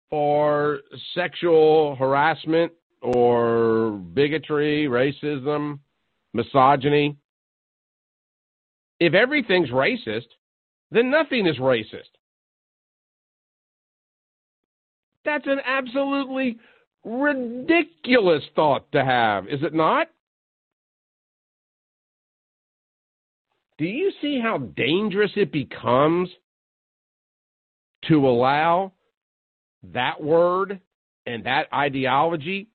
Speaker 3: for sexual harassment or bigotry, racism, misogyny? If everything's racist, then nothing is racist. That's an absolutely ridiculous thought to have, is it not? Do you see how dangerous it becomes to allow that word and that ideology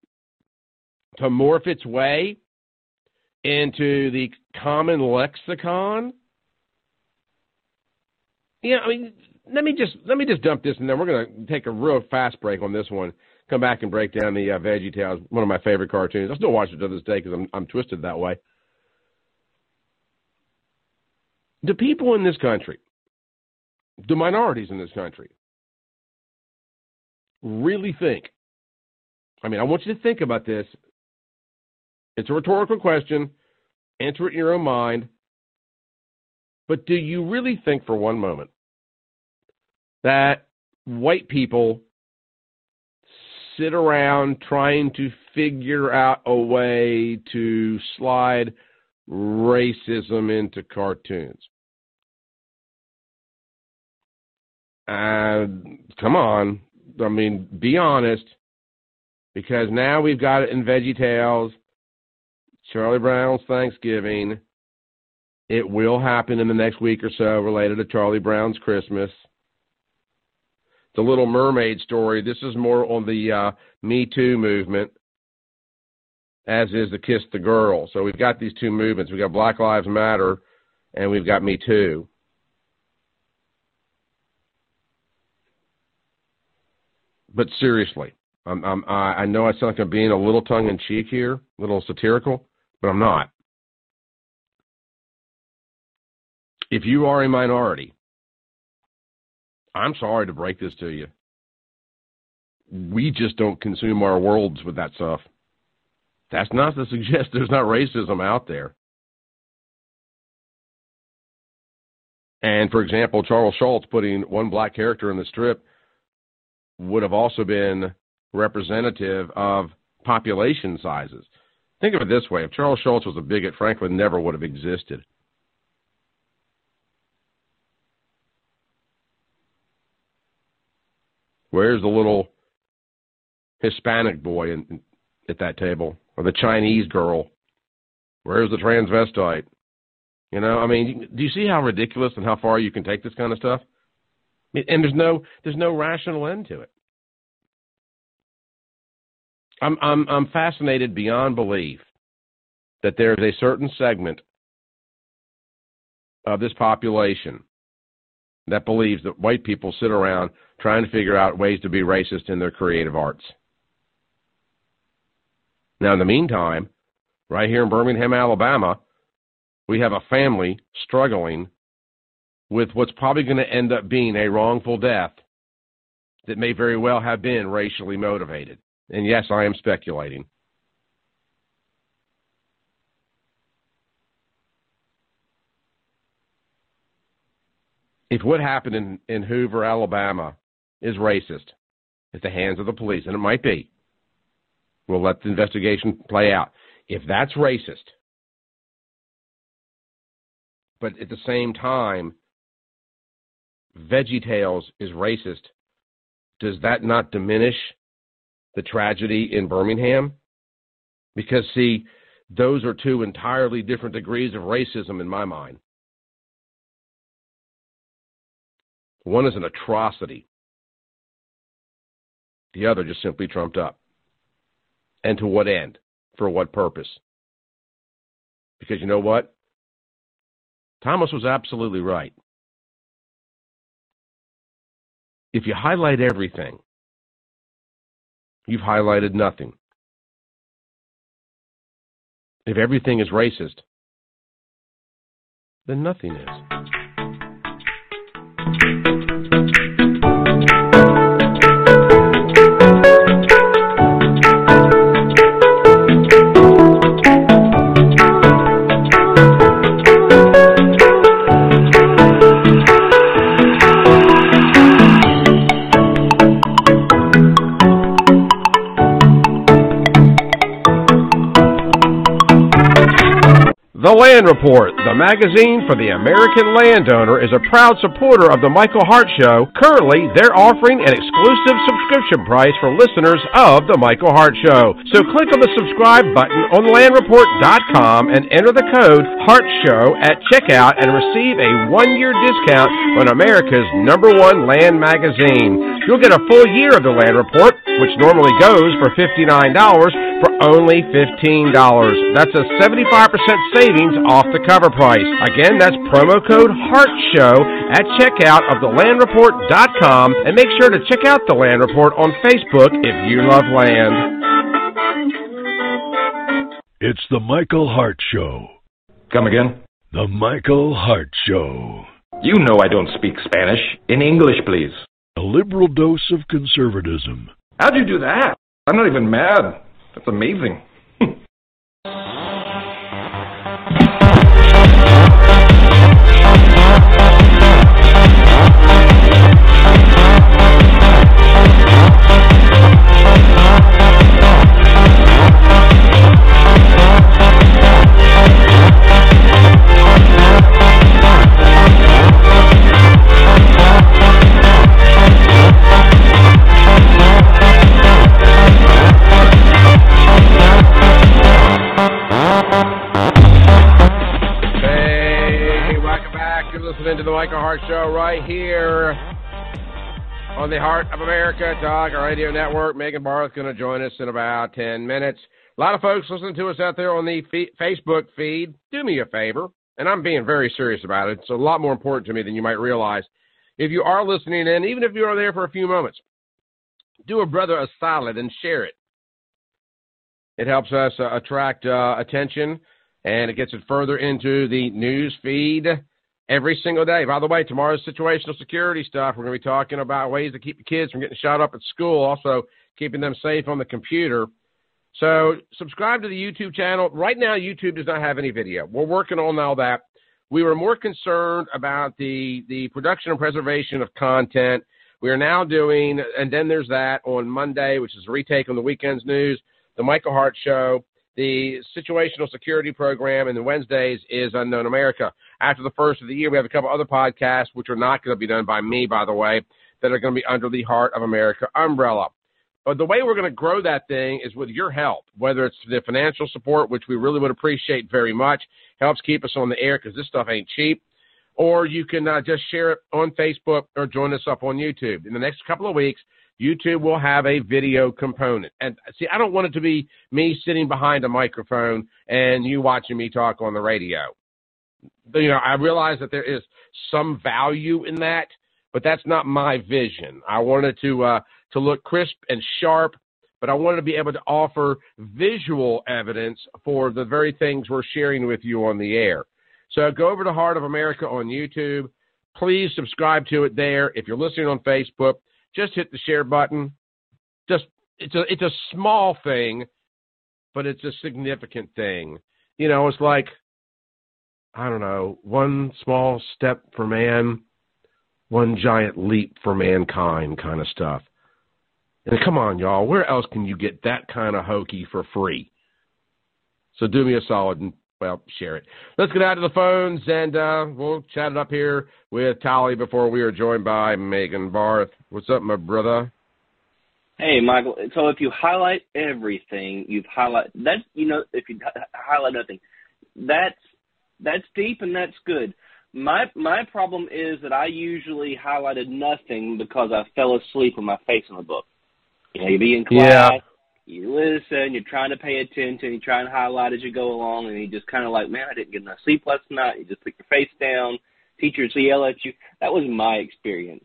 Speaker 3: to morph its way into the common lexicon? Yeah, I mean, let me just dump this, and then we're going to take a real fast break on this one. Come back and break down the Veggie Tales, one of my favorite cartoons. I still watch it to this day because I'm twisted that way. Do people in this country, the minorities in this country, really think? I mean, I want you to think about this. It's a rhetorical question. Answer it in your own mind. But do you really think for one moment that white people sit around trying to figure out a way to slide racism into cartoons? Come on. I mean, be honest. Because now we've got it in Veggie Tales, Charlie Brown's Thanksgiving. It will happen in the next week or so related to Charlie Brown's Christmas. The Little Mermaid story. This is more on the Me Too movement, as is the Kiss the Girl. So we've got these two movements. We've got Black Lives Matter, and we've got Me Too. But seriously, I know I sound like I'm being a little tongue-in-cheek here, a little satirical, but I'm not. If you are a minority, I'm sorry to break this to you. We just don't consume our worlds with that stuff. That's not to suggest there's not racism out there. And, for example, Charles Schultz putting one black character in the strip would have also been representative of population sizes. Think of it this way. If Charles Schultz was a bigot, Franklin never would have existed. Where's the little Hispanic boy at that table? Or the Chinese girl? Where's the transvestite? You know, I mean, do you see how ridiculous and how far you can take this kind of stuff? And there's no rational end to it. I'm fascinated beyond belief that there is a certain segment of this population that believes that white people sit around trying to figure out ways to be racist in their creative arts. Now, in the meantime, right here in Birmingham, Alabama, we have a family struggling with what's probably going to end up being a wrongful death that may very well have been racially motivated. And yes, I am speculating. If what happened in Hoover, Alabama is racist at the hands of the police, and it might be, we'll let the investigation play out. If that's racist, but at the same time, Veggie Tales is racist. Does that not diminish the tragedy in Birmingham? Because, see, those are two entirely different degrees of racism in my mind. One is an atrocity. The other just simply trumped up. And to what end? For what purpose? Because you know what? Thomas was absolutely right. If you highlight everything, you've highlighted nothing. If everything is racist, then nothing is. The Land Report, the magazine for the American landowner, is a proud supporter of the Michael Hart Show. Currently, they're offering an exclusive subscription price for listeners of the Michael Hart Show. So click on the subscribe button on landreport.com and enter the code HARTSHOW at checkout and receive a 1-year discount on America's #1 land magazine. You'll get a full year of the Land Report, which normally goes for $59, for only $15. That's a 75% savings off the cover price. Again, that's promo code HARTSHOW at checkout of thelandreport.com, and make sure to check out the Land Report on Facebook if you love land.
Speaker 2: It's the Michael Hart Show.
Speaker 13: Come again?
Speaker 2: The Michael Hart Show.
Speaker 13: You know I don't speak Spanish. In English, please.
Speaker 2: A liberal dose of conservatism.
Speaker 13: How'd you do that? I'm not even mad. That's amazing.
Speaker 3: Listening to the Michael Hart Show right here on the Hart of America Talk Radio Network. Megan Barth is going to join us in about 10 minutes. A lot of folks listening to us out there on the Facebook feed. Do me a favor, and I'm being very serious about it. It's a lot more important to me than you might realize. If you are listening in, even if you are there for a few moments, do a brother a solid and share it. It helps us attract attention, and it gets it further into the news feed every single day. By the way, tomorrow's situational security stuff, we're going to be talking about ways to keep the kids from getting shot up at school, also keeping them safe on the computer. So subscribe to the YouTube channel. Right now, YouTube does not have any video. We're working on all that. We were more concerned about the production and preservation of content. We are now doing, and then there's that on Monday, which is a retake on the weekend's news, the Michael Hart Show, the situational security program, and the Wednesdays is Unknown America. After the first of the year, we have a couple other podcasts, which are not going to be done by me, by the way, that are going to be under the Hart of America umbrella. But the way we're going to grow that thing is with your help, whether it's the financial support, which we really would appreciate very much, helps keep us on the air because this stuff ain't cheap, or you can just share it on Facebook or join us up on YouTube. In the next couple of weeks, YouTube will have a video component. And see, I don't want it to be me sitting behind a microphone and you watching me talk on the radio. You know, I realize that there is some value in that, but that's not my vision. I wanted to look crisp and sharp, but I wanted to be able to offer visual evidence for the very things we're sharing with you on the air. So go over to Hart of America on YouTube. Please subscribe to it there. If you're listening on Facebook, just hit the share button. It's a small thing, but it's a significant thing. You know, it's like, I don't know, one small step for man, one giant leap for mankind kind of stuff. And come on, y'all, where else can you get that kind of hokey for free? So do me a solid and well, share it. Let's get out to the phones, and we'll chat it up here with Tolly before we are joined by Megan Barth. What's up, my brother?
Speaker 14: Hey, Michael. So if you highlight everything, if you highlight nothing, that's deep and that's good. My problem is that I usually highlighted nothing because I fell asleep with my face in the book. You be in class, you listen, you're trying to pay attention, you try and highlight as you go along, and you just kind of like, man, I didn't get enough sleep last night. You just put your face down, teachers yell at you. That was my experience.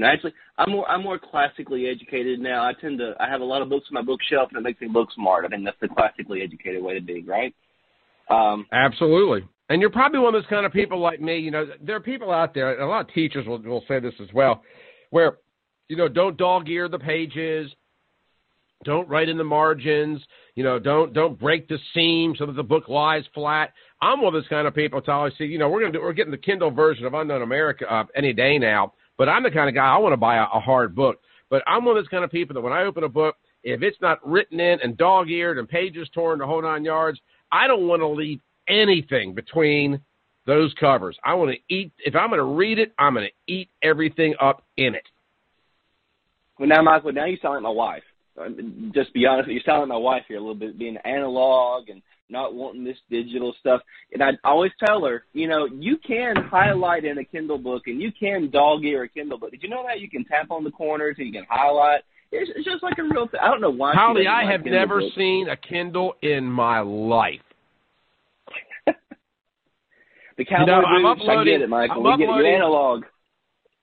Speaker 14: Actually, I'm more classically educated now. I have a lot of books on my bookshelf, and it makes me look smart. I think that's the classically educated way to be, right?
Speaker 3: Absolutely. And you're probably one of those kind of people like me. There are people out there, and a lot of teachers will say this as well, where, don't dog-ear the pages, don't write in the margins, don't break the seam so that the book lies flat. I'm one of those kind of people to always say, we're getting the Kindle version of Unknown America up any day now, but I'm the kind of guy, I want to buy a hard book. But I'm one of those kind of people that when I open a book, if it's not written in and dog-eared and pages torn the whole 9 yards, I don't want to leave anything between those covers. I want to eat. If I'm going to read it, I'm going to eat everything up in it.
Speaker 14: Well, now, Michael, you sound like my wife. Just be honest, you sound like my wife here a little bit, being analog and not wanting this digital stuff. And I always tell her, you can highlight in a Kindle book and you can dog-ear a Kindle book. Did you know that? You can tap on the corners and you can highlight. It's just like a real thing. I don't know why.
Speaker 3: Holly, I have never seen a Kindle in my life.
Speaker 14: The cowboy boots, I get it, Michael. We get your analog.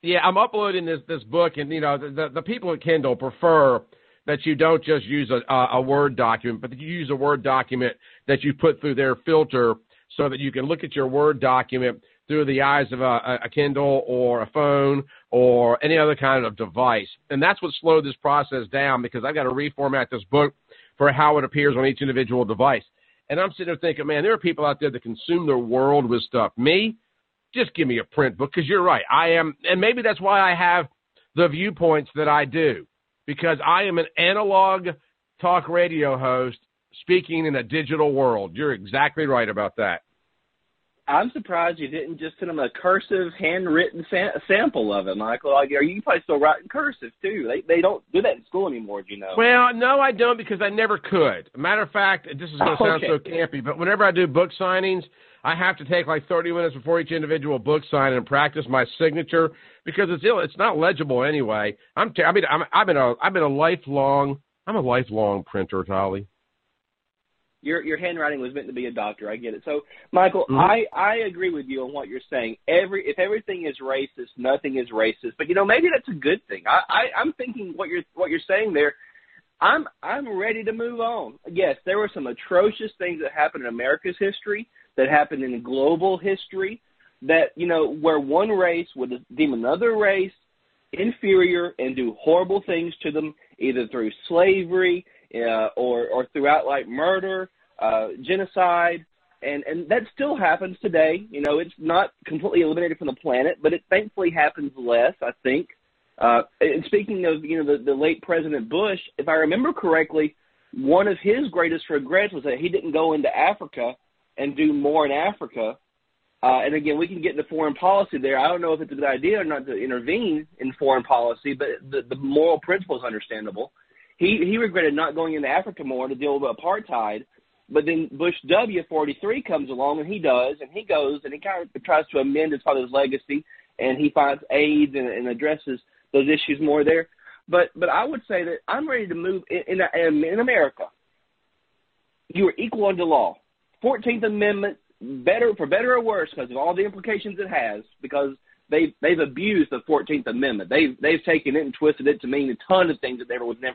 Speaker 3: Yeah, I'm uploading this book, and the people at Kindle prefer that you don't just use a Word document, but that you use a Word document that you put through their filter so that you can look at your Word document through the eyes of a Kindle or a phone or any other kind of device. And that's what slowed this process down, because I've got to reformat this book for how it appears on each individual device. And I'm sitting there thinking, man, there are people out there that consume their world with stuff. Me, just give me a print book, because you're right. I am, and maybe that's why I have the viewpoints that I do, because I am an analog talk radio host speaking in a digital world. You're exactly right about that.
Speaker 14: I'm surprised you didn't just send them a cursive, handwritten sample of it, Michael. You probably still writing cursive, too. They don't do that in school anymore, do you know?
Speaker 3: Well, no, I don't, because I never could. Matter of fact, this is going to sound so campy, but whenever I do book signings, I have to take like 30 minutes before each individual book signing and practice my signature, because it's not legible anyway. I'm a lifelong printer, Tolly.
Speaker 14: Your handwriting was meant to be a doctor. I get it. So, Michael, I agree with you on what you're saying. If everything is racist, nothing is racist. But maybe that's a good thing. I'm thinking what you're saying there. I'm ready to move on. Yes, there were some atrocious things that happened in America's history, that happened in global history, that where one race would deem another race inferior and do horrible things to them, either through slavery or through outright murder, genocide, and that still happens today. It's not completely eliminated from the planet, but it thankfully happens less, I think. And speaking of, the late President Bush, if I remember correctly, one of his greatest regrets was that he didn't go into Africa and do more in Africa. And again, we can get into foreign policy there. I don't know if it's a good idea or not to intervene in foreign policy, but the moral principle is understandable. He regretted not going into Africa more to deal with apartheid, but then Bush W. 43 comes along, and he does, and he goes, and he kind of tries to amend his father's legacy, and he finds AIDS and addresses those issues more there. But I would say that I'm ready to move in America. You are equal under law. 14th Amendment, for better or worse, because of all the implications it has, because they've abused the 14th Amendment. They've taken it and twisted it to mean a ton of things that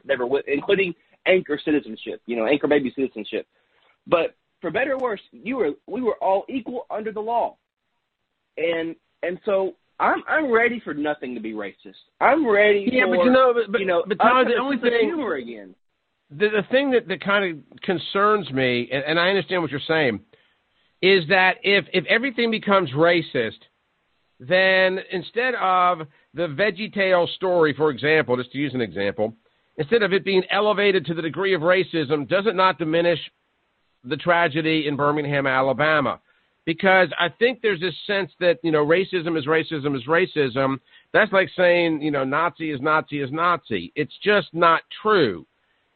Speaker 14: never would, including anchor citizenship, anchor baby citizenship. But for better or worse, we were all equal under the law, and so I'm ready for nothing to be racist. I'm ready. Yeah, but Tom, the only thing humor again.
Speaker 3: The thing that kind of concerns me, and I understand what you're saying, is that if everything becomes racist, then instead of the Veggie Tales story, for example, just to use an example, instead of it being elevated to the degree of racism, does it not diminish
Speaker 11: the tragedy in Birmingham, Alabama, because I think there's this sense that, racism is racism is racism. That's like saying, Nazi is Nazi is Nazi. It's just not true.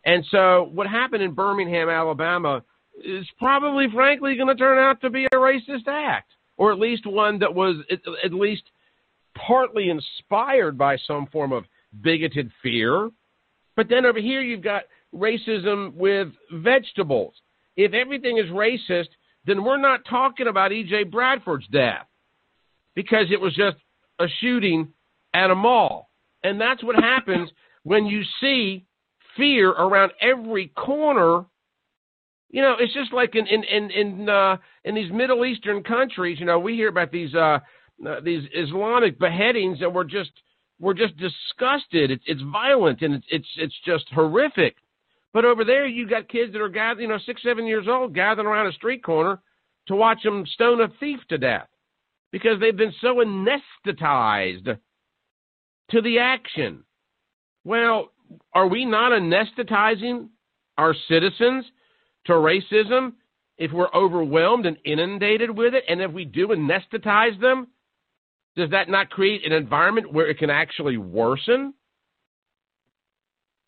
Speaker 11: And so what happened in Birmingham, Alabama is probably, frankly, going to turn out to be a racist act, or at least one that was at least partly inspired by some form of bigoted fear. But then over here you've got racism with vegetables. If everything is racist, then we're not talking about E.J. Bradford's death because it was just a shooting at a mall. And that's what happens when you see fear around every corner. It's just like in these Middle Eastern countries, we hear about these Islamic beheadings, and we're just disgusted. It's violent, and it's just horrific. But over there, you got kids that are gathering, 6, 7 years old, gathering around a street corner to watch them stone a thief to death because they've been so anesthetized to the action. Well, are we not anesthetizing our citizens to racism if we're overwhelmed and inundated with it? And if we do anesthetize them, does that not create an environment where it can actually worsen?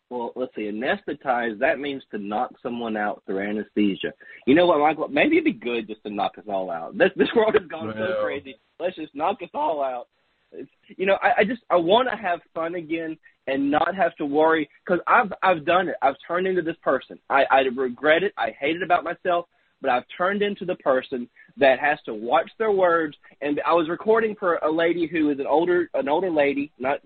Speaker 14: Well, let's see. Anesthetize, that means to knock someone out through anesthesia. You know what, Michael? Maybe it'd be good just to knock us all out. This world has gone so crazy. Let's just knock us all out. I want to have fun again and not have to worry, because I've done it. I've turned into this person. I regret it. I hate it about myself, but I've turned into the person that has to watch their words. And I was recording for a lady who is an older lady, not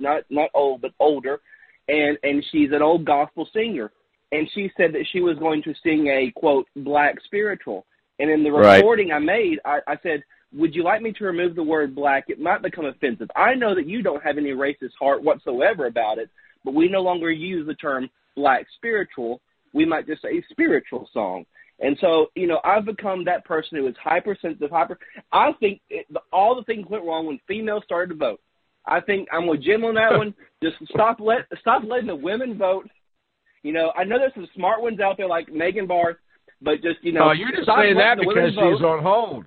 Speaker 14: old, but older, and she's an old gospel singer. And she said that she was going to sing a, quote, black spiritual. And in the recording I made, I said, would you like me to remove the word black? It might become offensive. I know that you don't have any racist heart whatsoever about it, but we no longer use the term black spiritual. We might just say spiritual song. And so, I've become that person who is hypersensitive. I think all the things went wrong when females started to vote. I think I'm with Jim on that one. Just stop letting the women vote. I know there's some smart ones out there like Megan Barth, but just,
Speaker 11: Oh, you're just saying that because she's on hold.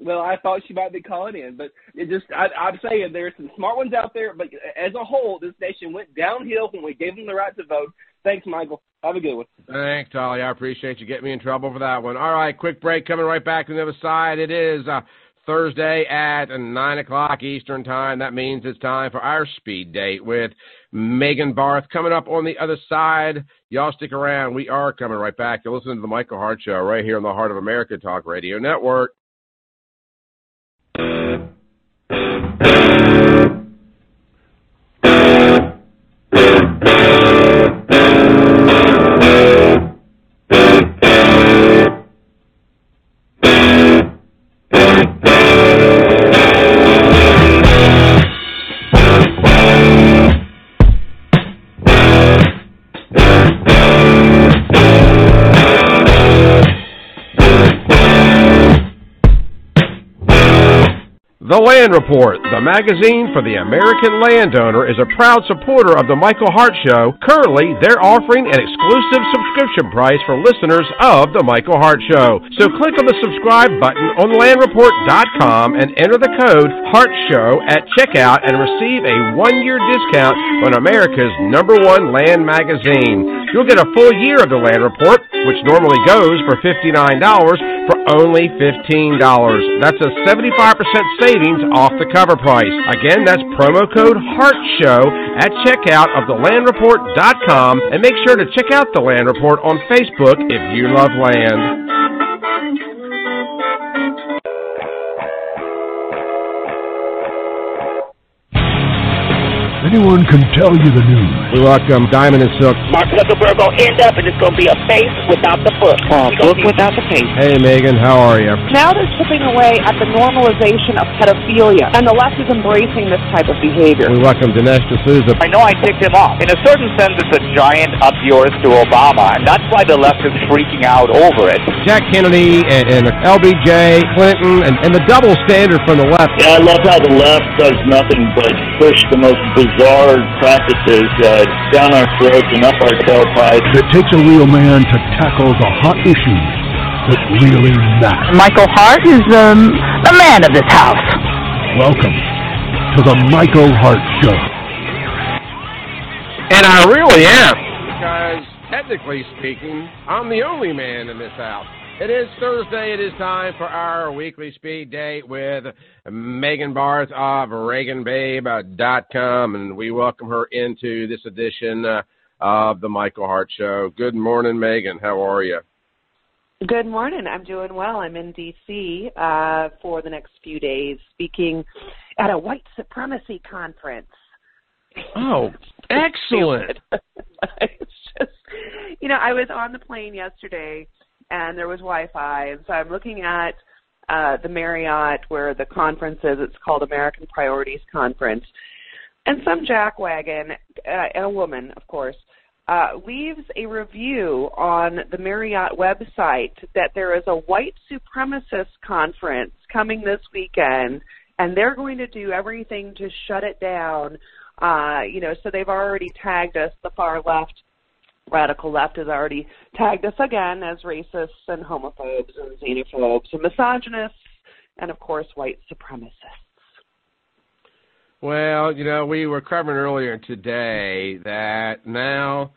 Speaker 14: Well, I thought she might be calling in, but I'm saying there's some smart ones out there, but as a whole, this nation went downhill when we gave them the right to vote. Thanks, Michael. Have a good one.
Speaker 11: Thanks, Tolly. I appreciate you getting me in trouble for that one. All right, quick break. Coming right back to the other side. It is Thursday at 9 o'clock Eastern Time. That means it's time for our speed date with Megan Barth. Coming up on the other side. Y'all stick around. We are coming right back. You're listening to the Michael Hart Show right here on the Hart of America Talk Radio Network. The Land Report, the magazine for the American landowner, is a proud supporter of the Michael Hart Show. Currently, they're offering an exclusive subscription price for listeners of the Michael Hart Show. So click on the subscribe button on landreport.com and enter the code HARTSHOW at checkout and receive a 1-year discount on America's #1 land magazine. You'll get a full year of the Land Report, which normally goes for $59, for only $15. That's a 75% savings off the cover price. Again, that's promo code HARTSHOW at checkout of thelandreport.com, and make sure to check out the Land Report on Facebook if you love land.
Speaker 2: Anyone can tell you the news.
Speaker 11: We welcome Diamond and Silk.
Speaker 4: Mark Zuckerberg will end up, and it's going to be a face without the book.
Speaker 5: Book without the page.
Speaker 11: Hey, Megan, how are you?
Speaker 5: Now they're chipping away at the normalization of pedophilia, and the left is embracing this type of behavior.
Speaker 11: We welcome Dinesh D'Souza.
Speaker 6: I know I ticked him off. In a certain sense, it's a giant up yours to Obama, and that's why the left is freaking out over it.
Speaker 11: Jack Kennedy and LBJ, Clinton, and the double standard from the left.
Speaker 7: Yeah, I love how the left does nothing but push the most bizarre practices down our throats and up our tailpipes.
Speaker 2: It takes a real man to tackle the hot issues that really matter.
Speaker 8: Michael Hart is the man of this house.
Speaker 2: Welcome to the Michael Hart Show.
Speaker 3: And I really am, because technically speaking, I'm the only man in this house. It is Thursday. It is time for our weekly speed date with Megan Barth of ReganBabe.com, and we welcome her into this edition of the Michael Hart Show. Good morning, Megan. How are you?
Speaker 5: Good morning. I'm doing well. I'm in D.C. For the next few days speaking at a white supremacy conference.
Speaker 3: Oh, excellent.
Speaker 5: It's just, I was on the plane yesterday, and there was Wi-Fi, and so I'm looking at the Marriott where the conference is. It's called American Priorities Conference. And some jackwagon, and a woman, of course, leaves a review on the Marriott website that there is a white supremacist conference coming this weekend, and they're going to do everything to shut it down. So they've already tagged us, the far left, radical left has already tagged us again as racists and homophobes and xenophobes and misogynists and, of course, white supremacists.
Speaker 3: Well, we were covering earlier today that now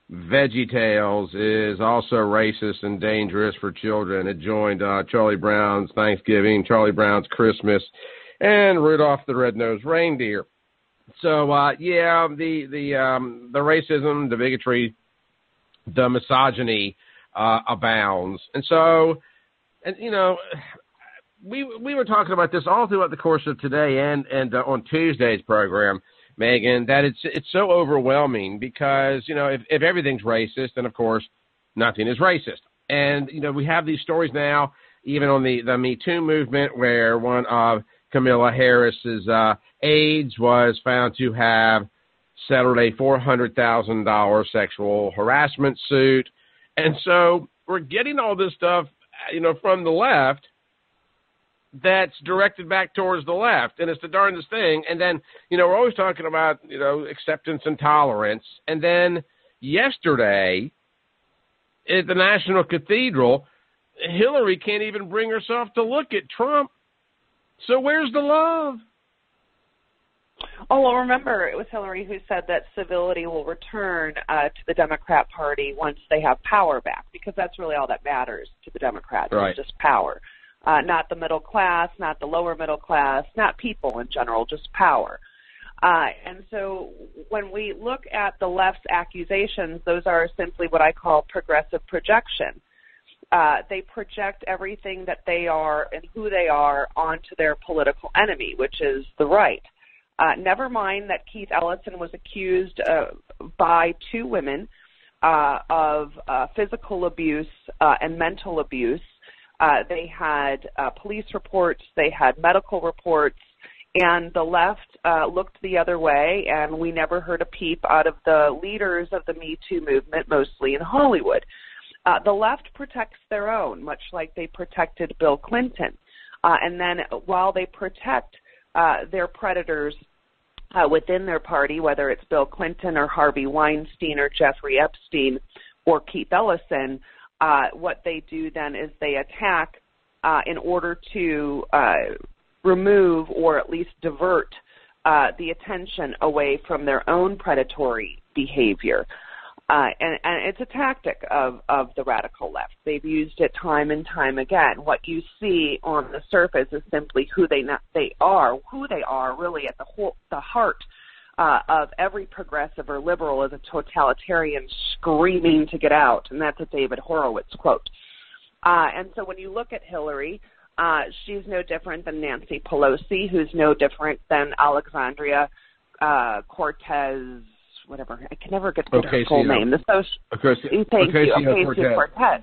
Speaker 3: Veggie Tales is also racist and dangerous for children. It joined Charlie Brown's Thanksgiving, Charlie Brown's Christmas, and Rudolph the Red-Nosed Reindeer. So, the racism, the bigotry, the misogyny abounds. And so, we were talking about this all throughout the course of today and on Tuesday's program, Megan, that it's so overwhelming because, if everything's racist, then, of course, nothing is racist. And, we have these stories now, even on the Me Too movement, where one of Camilla Harris's aides was found to have settled a $400,000 sexual harassment suit. And so we're getting all this stuff, from the left that's directed back towards the left. And it's the darndest thing. And then, we're always talking about, acceptance and tolerance. And then yesterday at the National Cathedral, Hillary can't even bring herself to look at Trump. So where's the love?
Speaker 5: Oh, well, remember, it was Hillary who said that civility will return to the Democrat Party once they have power back, because that's really all that matters to the Democrats,
Speaker 3: right.
Speaker 5: Is just power. Not the middle class, not the lower middle class, not people in general, just power. And so when we look at the left's accusations, those are simply what I call progressive projection. They project everything that they are and who they are onto their political enemy, which is the right. Never mind that Keith Ellison was accused by two women of physical abuse and mental abuse. They had police reports, they had medical reports, and the left looked the other way, and we never heard a peep out of the leaders of the Me Too movement, mostly in Hollywood. The left protects their own, much like they protected Bill Clinton. And then while they protect their predators within their party, whether it's Bill Clinton or Harvey Weinstein or Jeffrey Epstein or Keith Ellison, what they do then is they attack in order to remove or at least divert the attention away from their own predatory behavior. And it's a tactic of the radical left. They've used it time and time again. What you see on the surface is simply who they are really at the heart of every progressive or liberal is a totalitarian screaming to get out, and that's a David Horowitz quote. And so when you look at Hillary, she's no different than Nancy Pelosi, who's no different than Alexandria Cortez. Whatever, I can never get her full name. Ocasio-Cortez.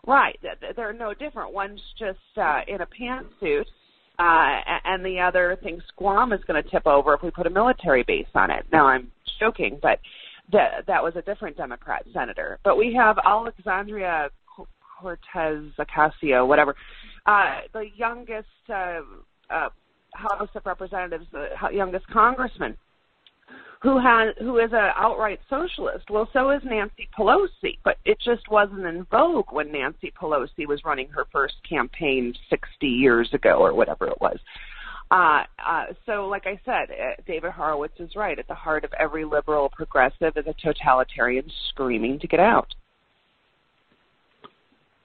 Speaker 5: Right, they're no different. One's just in a pantsuit, and the other thinks Guam is going to tip over if we put a military base on it. Now, I'm joking, but that was a different Democrat senator. But we have Alexandria Cortez Ocasio, whatever, the youngest House of Representatives, the youngest congressman, who is an outright socialist. Well, so is Nancy Pelosi, but it just wasn't in vogue when Nancy Pelosi was running her first campaign 60 years ago or whatever it was. So, like I said, David Horowitz is right. At the heart of every liberal progressive is a totalitarian screaming to get out.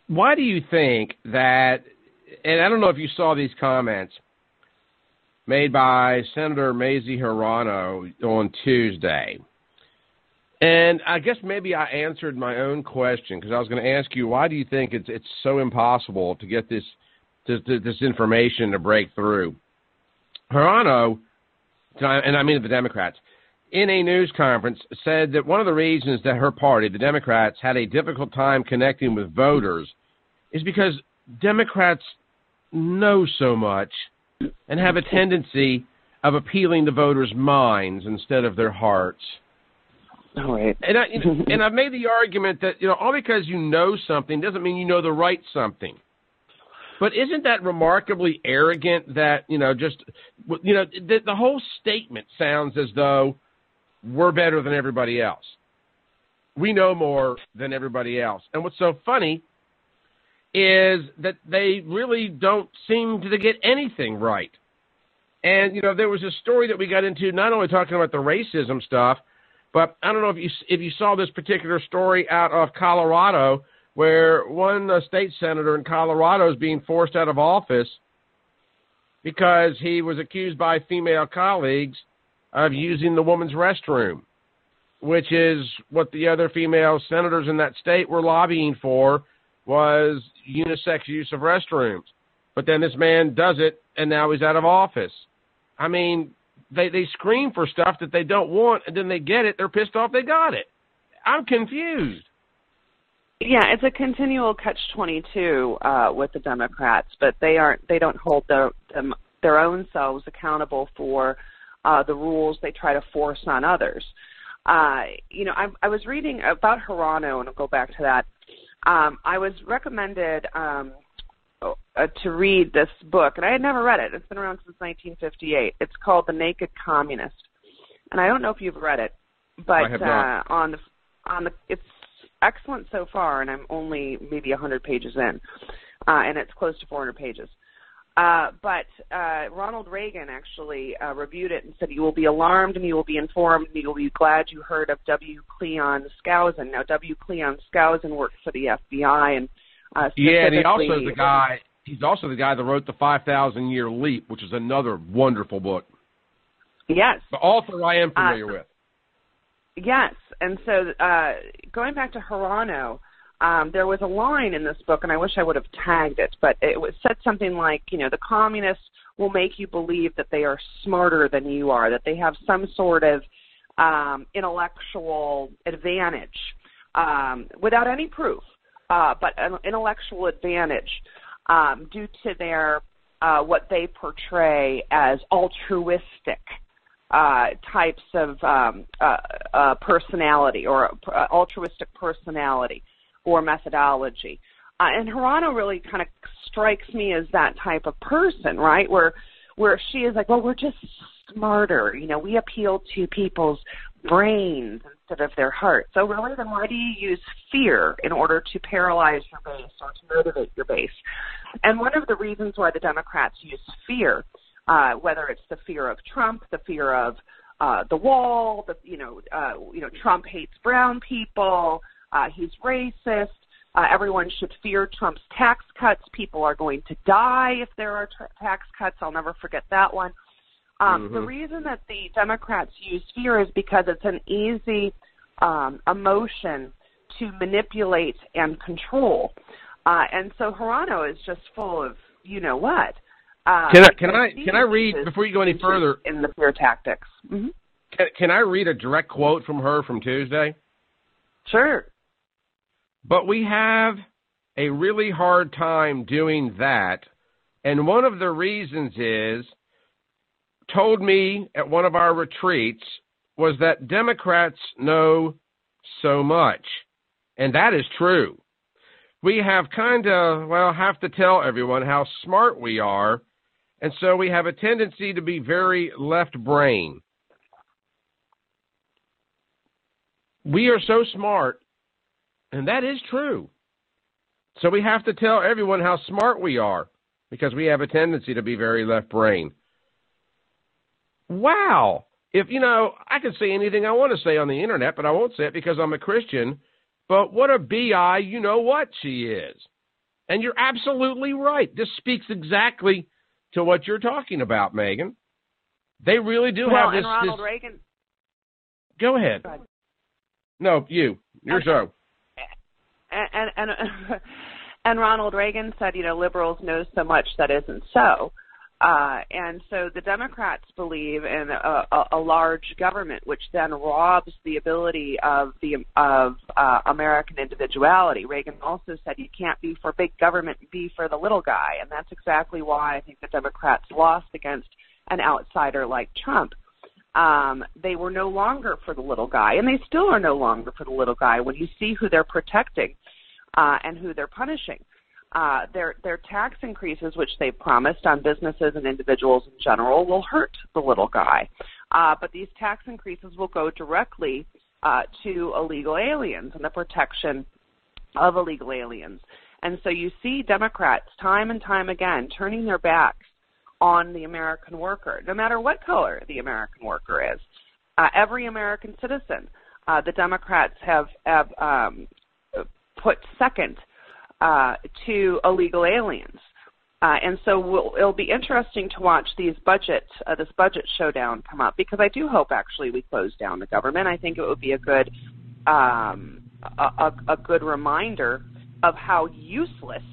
Speaker 11: Why do you think that, and I don't know if you saw these comments made by Senator Mazie Hirono on Tuesday. And I guess maybe I answered my own question, because I was going to ask you, why do you think it's so impossible to get this information to break through? Hirono, and I mean the Democrats, in a news conference said that one of the reasons that her party, the Democrats, had a difficult time connecting with voters is because Democrats know so much and have a tendency of appealing to voters' minds instead of their hearts.
Speaker 5: All right.
Speaker 11: And I've made the argument that, all because you know something doesn't mean you know the right something. But isn't that remarkably arrogant that, the whole statement sounds as though we're better than everybody else. We know more than everybody else. And what's so funny is that they really don't seem to get anything right. And, there was a story that we got into, not only talking about the racism stuff, but I don't know if you saw this particular story out of Colorado, where one state senator in Colorado is being forced out of office because he was accused by female colleagues of using the woman's restroom, which is what the other female senators in that state were lobbying for, was unisex use of restrooms. But then this man does it, and now he's out of office. I mean, they scream for stuff that they don't want, and then they get it. They're pissed off they got it. I'm confused.
Speaker 5: Yeah, it's a continual catch-22 with the Democrats, but they don't hold their own selves accountable for the rules they try to force on others. I was reading about Hirono, and I'll go back to that. I was recommended to read this book, and I had never read it. It's been around since 1958. It's called The Naked Communist, and I don't know if you've read it, but
Speaker 11: I have not.
Speaker 5: It's excellent so far, and I'm only maybe 100 pages in, and it's close to 400 pages. But Ronald Reagan actually reviewed it and said, "You will be alarmed and you will be informed and you will be glad you heard of W. Cleon Skousen." Now, W. Cleon Skousen worked for the FBI, and
Speaker 11: and he's also the guy that wrote The 5,000-Year Leap, which is another wonderful book.
Speaker 5: Yes.
Speaker 11: The author I am familiar with.
Speaker 5: Yes, and so going back to Hirono, there was a line in this book, and I wish I would have tagged it, but it said something like, the communists will make you believe that they are smarter than you are, that they have some sort of intellectual advantage without any proof, but an intellectual advantage due to their what they portray as altruistic types of personality or altruistic personality or methodology. And Hirono really kind of strikes me as that type of person, right, where she is like, well, we're just smarter. We appeal to people's brains instead of their hearts. So really, then why do you use fear in order to paralyze your base or to motivate your base? And one of the reasons why the Democrats use fear, whether it's the fear of Trump, the fear of the wall, Trump hates brown people, he's racist, everyone should fear Trump's tax cuts, people are going to die if there are tax cuts, I'll never forget that one. The reason that the Democrats use fear is because it's an easy emotion to manipulate and control. And so Hirono is just full of you-know-what.
Speaker 11: Can I read, before you go any further,
Speaker 5: in the fear tactics? Mm-hmm.
Speaker 11: Can I read a direct quote from her from Tuesday?
Speaker 5: Sure.
Speaker 11: But we have a really hard time doing that, and one of the reasons told me at one of our retreats, was that Democrats know so much, and that is true. We have have to tell everyone how smart we are, and so we have a tendency to be very left brain.
Speaker 3: we are so smart, and that is true. So we have to tell everyone how smart we are because we have a tendency to be very left-brain. Wow. If, I can say anything I want to say on the internet, but I won't say it because I'm a Christian. But what a B.I. you-know-what she is. And you're absolutely right. This speaks exactly to what you're talking about, Megan. They really do have this.
Speaker 5: And Ronald Reagan.
Speaker 3: Go ahead. No, your show.
Speaker 5: And Ronald Reagan said, liberals know so much that isn't so. And so the Democrats believe in a large government, which then robs the ability of American individuality. Reagan also said you can't be for big government, be for the little guy, and that's exactly why I think the Democrats lost against an outsider like Trump. They were no longer for the little guy, and they still are no longer for the little guy when you see who they're protecting and who they're punishing. Their tax increases, which they promised on businesses and individuals in general, will hurt the little guy. But these tax increases will go directly to illegal aliens and the protection of illegal aliens. And so you see Democrats time and time again turning their backs on the American worker, no matter what color the American worker is. Every American citizen, the Democrats have put second to illegal aliens. And so it'll be interesting to watch this budget showdown come up, because I do hope actually we close down the government. I think it would be a good reminder of how useless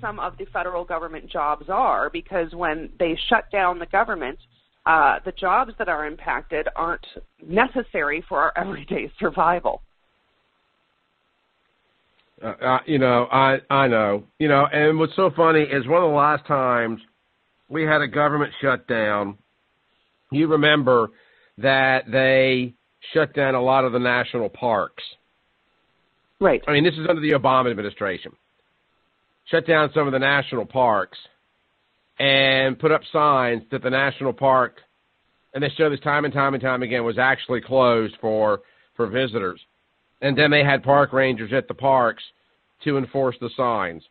Speaker 5: some of the federal government jobs are, because when they shut down the government, the jobs that are impacted aren't necessary for our everyday survival.
Speaker 3: I know. And what's so funny is one of the last times we had a government shutdown, you remember that they shut down a lot of the national parks.
Speaker 5: Right.
Speaker 3: I mean, this is under the Obama administration. Shut down some of the national parks and put up signs that the national park, and they show this time and time and time again, was actually closed for visitors. And then they had park rangers at the parks to enforce the signs.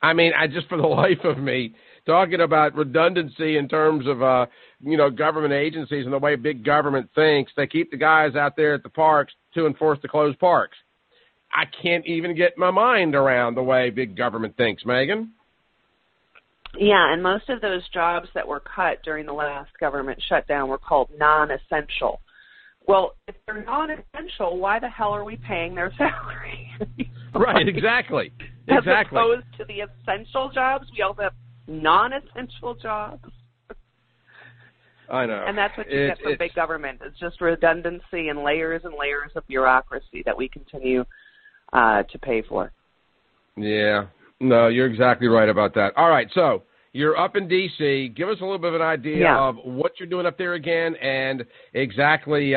Speaker 3: I mean, just for the life of me, talking about redundancy in terms of, government agencies and the way big government thinks, they keep the guys out there at the parks to enforce the closed parks. I can't even get my mind around the way big government thinks, Megan.
Speaker 5: Yeah, and most of those jobs that were cut during the last government shutdown were called non-essential. Well, if they're non-essential, why the hell are we paying their salary?
Speaker 3: Right, exactly.
Speaker 5: As opposed to the essential jobs, we also have non-essential jobs.
Speaker 3: I know.
Speaker 5: And that's what you get from big government. It's just redundancy and layers of bureaucracy that we continue to pay for.
Speaker 3: Yeah. No, you're exactly right about that. All right, so you're up in D.C. Give us a little bit of an idea of what you're doing up there again and exactly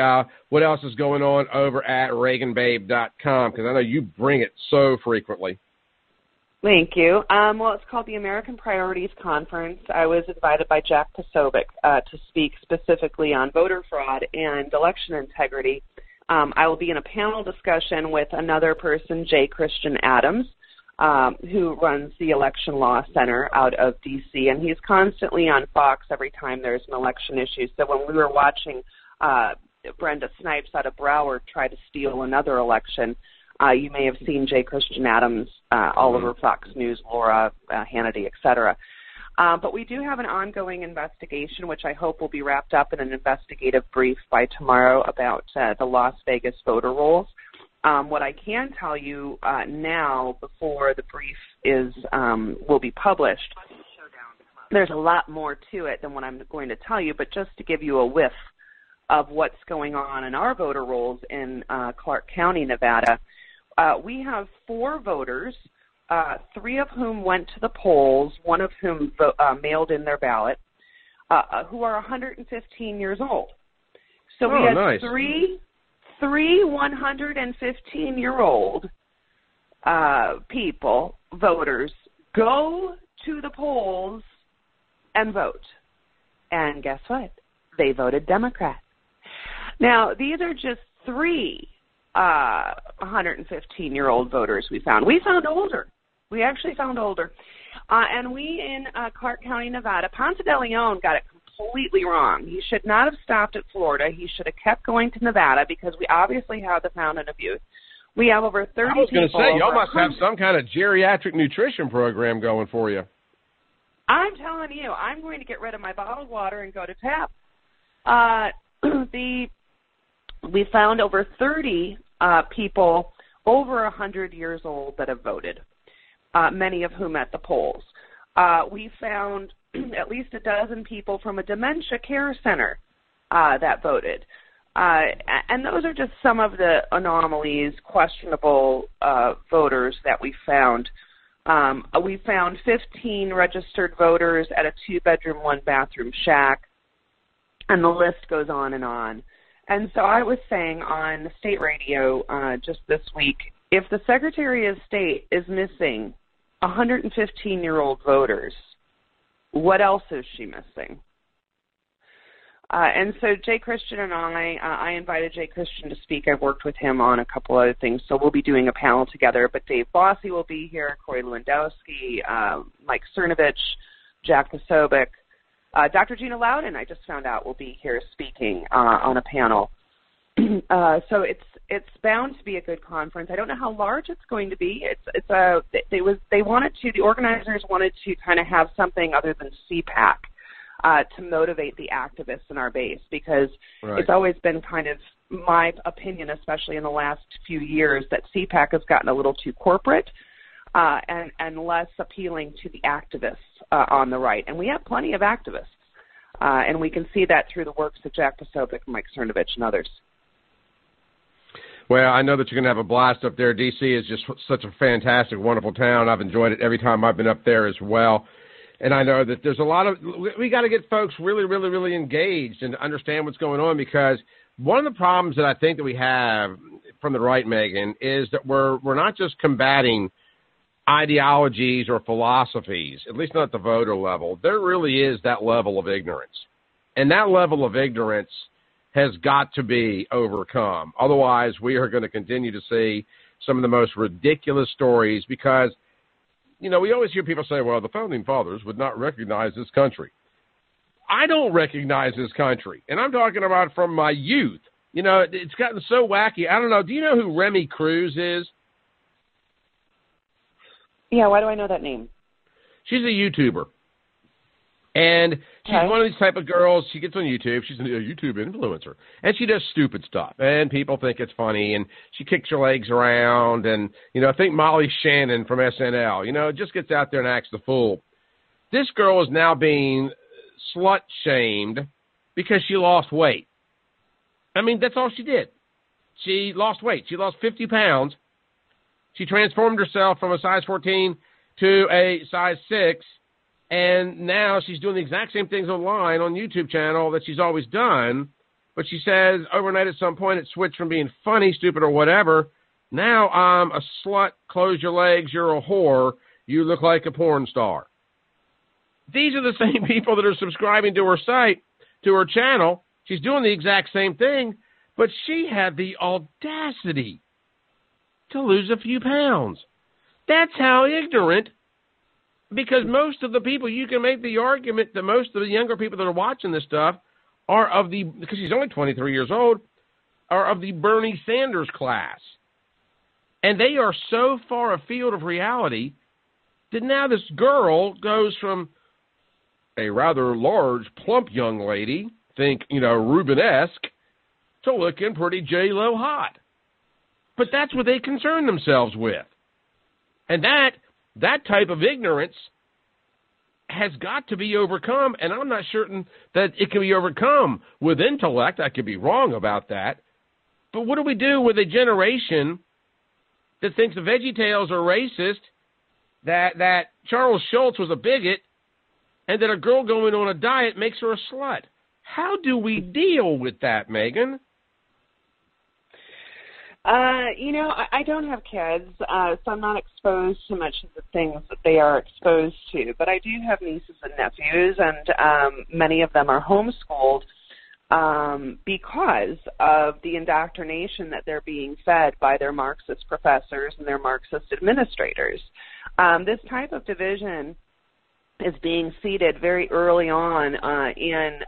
Speaker 3: what else is going on over at ReganBabe.com, because I know you bring it so frequently.
Speaker 5: Thank you. Well, it's called the American Priorities Conference. I was invited by Jack Posobiec to speak specifically on voter fraud and election integrity. I will be in a panel discussion with another person, J. Christian Adams, who runs the Election Law Center out of D.C., and he's constantly on Fox every time there's an election issue. So when we were watching Brenda Snipes out of Broward try to steal another election, you may have seen J. Christian Adams all over Fox News, Laura, Hannity, et cetera. But we do have an ongoing investigation, which I hope will be wrapped up in an investigative brief by tomorrow about the Las Vegas voter rolls. What I can tell you now, before the brief will be published, there's a lot more to it than what I'm going to tell you, but just to give you a whiff of what's going on in our voter rolls in Clark County, Nevada, we have 4 voters, 3 of whom went to the polls, 1 of whom mailed in their ballot, who are 115 years old. So we had three 115-year-old people, voters, go to the polls and vote. And guess what? They voted Democrat. Now, these are just 3 115-year-old voters we found. We found older. We actually found older. And we in Clark County, Nevada, Ponce de Leon got it completely wrong. He should not have stopped at Florida. He should have kept going to Nevada because we obviously have the Fountain of Youth. We have over 30 people.
Speaker 11: I was going to say, y'all must have some kind of geriatric nutrition program going for you.
Speaker 5: I'm telling you, I'm going to get rid of my bottled water and go to tap. We found over 30 people over 100 years old that have voted, many of whom at the polls. We found at least a dozen people from a dementia care center that voted. And those are just some of the anomalies, questionable voters that we found. We found 15 registered voters at a 2-bedroom, 1-bathroom shack, and the list goes on and on. And so I was saying on state radio just this week, if the Secretary of State is missing 115-year-old voters, what else is she missing? And so Jay Christian and I invited Jay Christian to speak. I've worked with him on a couple other things, so we'll be doing a panel together. But Dave Bossie will be here, Corey Lewandowski, Mike Cernovich, Jack Posobiec. Dr. Gina Loudon, I just found out, will be here speaking on a panel. So it's bound to be a good conference. I don't know how large it's going to be. The organizers wanted to kind of have something other than CPAC. To motivate the activists in our base, because It's always been kind of my opinion, especially in the last few years, that CPAC has gotten a little too corporate and less appealing to the activists on the right. And we have plenty of activists, and we can see that through the works of Jack Posobiec, Mike Cernovich, and others.
Speaker 11: Well, I know that you're going to have a blast up there. D.C. is just such a fantastic, wonderful town. I've enjoyed it every time I've been up there as well. And I know that there's a lot of – we got to get folks really, really, really engaged and understand what's going on, because one of the problems that I think that we have from the right, Megan, is that we're not just combating ideologies or philosophies, at least not at the voter level. There really is that level of ignorance. And that level of ignorance has got to be overcome. Otherwise, we are going to continue to see some of the most ridiculous stories, because – you know, we always hear people say, well, the Founding Fathers would not recognize this country. I don't recognize this country, and I'm talking about from my youth. You know, it's gotten so wacky. I don't know. Do you know who Remy Cruz is?
Speaker 5: Yeah, why do I know that name?
Speaker 11: She's a YouTuber. And she's one of these type of girls. She gets on YouTube. She's a YouTube influencer. And she does stupid stuff. And people think it's funny. And she kicks her legs around. And, you know, I think Molly Shannon from SNL, you know, just gets out there and acts the fool. This girl is now being slut-shamed because she lost weight. I mean, that's all she did. She lost weight. She lost 50 pounds. She transformed herself from a size 14 to a size 6. And now she's doing the exact same things online on YouTube channel that she's always done. But she says overnight at some point it switched from being funny, stupid, or whatever. Now I'm a slut, close your legs, you're a whore, you look like a porn star. These are the same people that are subscribing to her site, to her channel. She's doing the exact same thing, but she had the audacity to lose a few pounds. That's how ignorant. Because most of the people, you can make the argument that most of the younger people that are watching this stuff are of the, because she's only 23 years old, are of the Bernie Sanders class. And they are so far afield of reality that now this girl goes from a rather large, plump young lady, think, you know, Rubenesque, to looking pretty J-Lo hot. But that's what they concern themselves with. And that type of ignorance has got to be overcome, and I'm not certain that it can be overcome with intellect. I could be wrong about that. But what do we do with a generation that thinks the Veggie Tales are racist, that Charles Schultz was a bigot, and that a girl going on a diet makes her a slut? How do we deal with that, Megan?
Speaker 5: You know, I don't have kids, so I'm not exposed to much of the things that they are exposed to. But I do have nieces and nephews, and many of them are homeschooled. because of the indoctrination that they're being fed by their Marxist professors and their Marxist administrators. This type of division is being seeded very early on in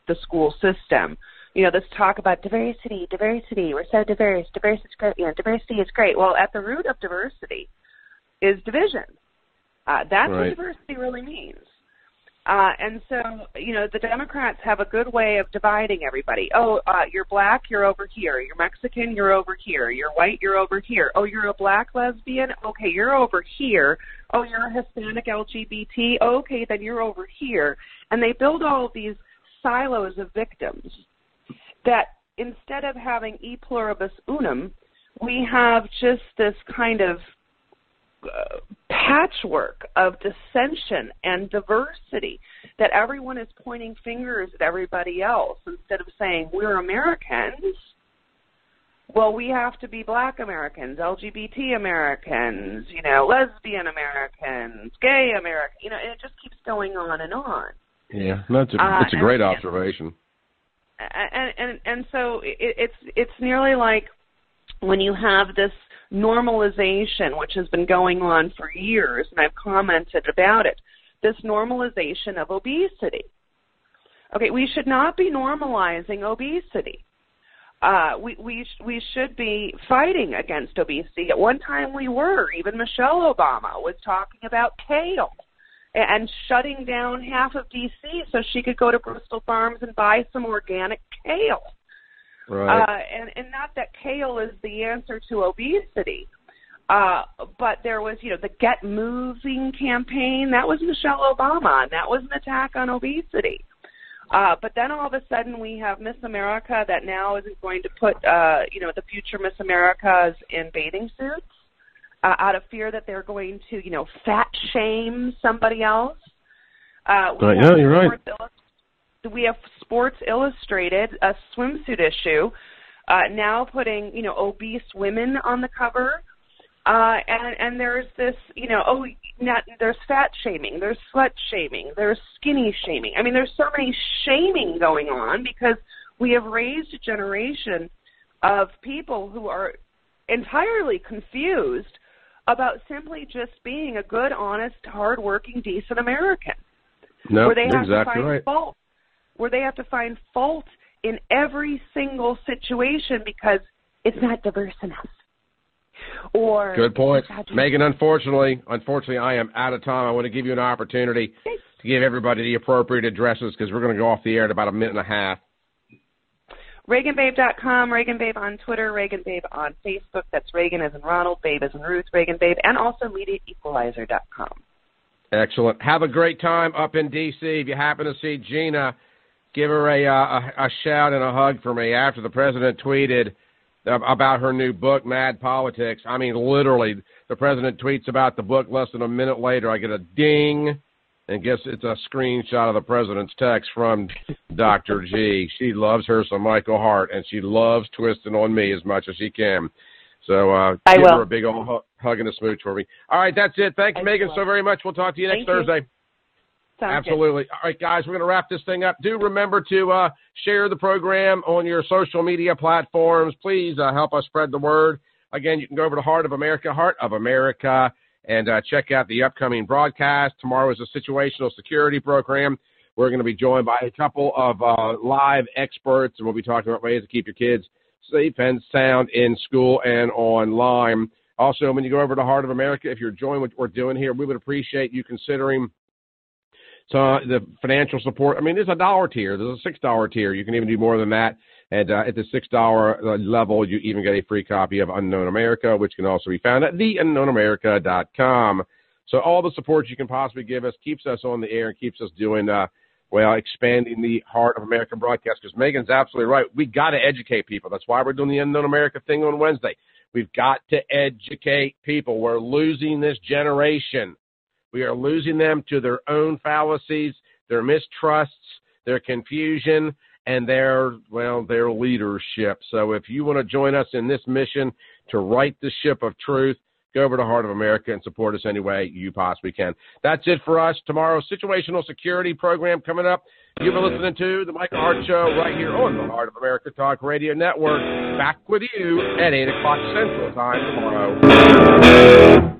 Speaker 5: the school system. You know, this talk about diversity, we're so diverse, diversity is great, diversity is great. Well, at the root of diversity is division. That's
Speaker 11: right.
Speaker 5: what diversity really means. And so, you know, the Democrats have a good way of dividing everybody. Oh, you're black, you're over here. You're Mexican, you're over here. You're white, you're over here. Oh, you're a black lesbian? Okay, you're over here. Oh, you're a Hispanic LGBT? Okay, then you're over here. And they build all of these silos of victims that instead of having e pluribus unum, we have just this kind of patchwork of dissension and diversity that everyone is pointing fingers at everybody else instead of saying we're Americans. Well, we have to be black Americans, LGBT Americans, you know, lesbian Americans, gay Americans, you know, and it just keeps going on and on.
Speaker 11: Yeah, that's a great observation.
Speaker 5: And so it's nearly like when you have this normalization, which has been going on for years, and I've commented about it, this normalization of obesity. Okay, we should not be normalizing obesity. We should be fighting against obesity. At one time we were. Even Michelle Obama was talking about kale and shutting down half of D.C. so she could go to Bristol Farms and buy some organic kale.
Speaker 11: Right.
Speaker 5: And not that kale is the answer to obesity, but there was, you know, the Get Moving campaign. That was Michelle Obama, and that was an attack on obesity. But then all of a sudden we have Miss America that now isn't going to put, you know, the future Miss Americas in bathing suits out of fear that they're going to, you know, fat shame somebody else.
Speaker 11: Yeah, you're right.
Speaker 5: We have Sports Illustrated, a swimsuit issue, now putting, you know, obese women on the cover. And there's this, you know, there's fat shaming, there's slut shaming, there's skinny shaming. I mean, there's so many shaming going on because we have raised a generation of people who are entirely confused about simply just being a good, honest, hardworking, decent American.
Speaker 11: No,
Speaker 5: where they have
Speaker 11: exactly
Speaker 5: to find
Speaker 11: right.
Speaker 5: fault. Where they have to find fault in every single situation because it's not diverse enough. Or
Speaker 11: good point. Megan, unfortunately, I am out of time. I want to give you an opportunity to give everybody the appropriate addresses because we're going to go off the air in about a minute and a half.
Speaker 5: ReganBabe.com, ReganBabe on Twitter, ReganBabe on Facebook. That's Reagan as in Ronald, Babe as in Ruth, ReganBabe, and also MediaEqualizer.com.
Speaker 11: Excellent. Have a great time up in D.C. If you happen to see Gina, give her a shout and a hug for me after the president tweeted about her new book, Mad Politics. I mean, literally, the president tweets about the book. Less than a minute later, I get a ding, and guess it's a screenshot of the president's text from Dr. G. She loves her some Michael Hart, and she loves twisting on me as much as she can. So give her a big old hug and a smooch for me. All right, that's it. Thank you, Megan, so very much. We'll talk to you next Thursday. Absolutely. All right, guys, we're going to wrap this thing up. Do remember to share the program on your social media platforms. Please help us spread the word. Again, you can go over to Hart of America, and check out the upcoming broadcast. Tomorrow is a situational security program. We're going to be joined by a couple of live experts, and we'll be talking about ways to keep your kids safe and sound in school and online. Also, when you go over to Hart of America, if you're enjoying what we're doing here, we would appreciate you considering the financial support. I mean, there's a $1 tier. There's a $6 tier. You can even do more than that. And at the $6 level, you even get a free copy of Unknown America, which can also be found at theunknownamerica.com. So all the support you can possibly give us keeps us on the air and keeps us doing, expanding the Hart of America broadcast. Because Megan's absolutely right. We got to educate people. That's why we're doing the Unknown America thing on Wednesday. We've got to educate people. We're losing this generation. We are losing them to their own fallacies, their mistrusts, their confusion, and their leadership. So if you want to join us in this mission to right the ship of truth,
Speaker 3: Go over to Hart of America and support us any way you possibly can. That's it for us. Tomorrow's situational security program coming up. You've been listening to The Michael Hart Show right here on the Hart of America Talk Radio Network. Back with you at 8 o'clock Central Time tomorrow.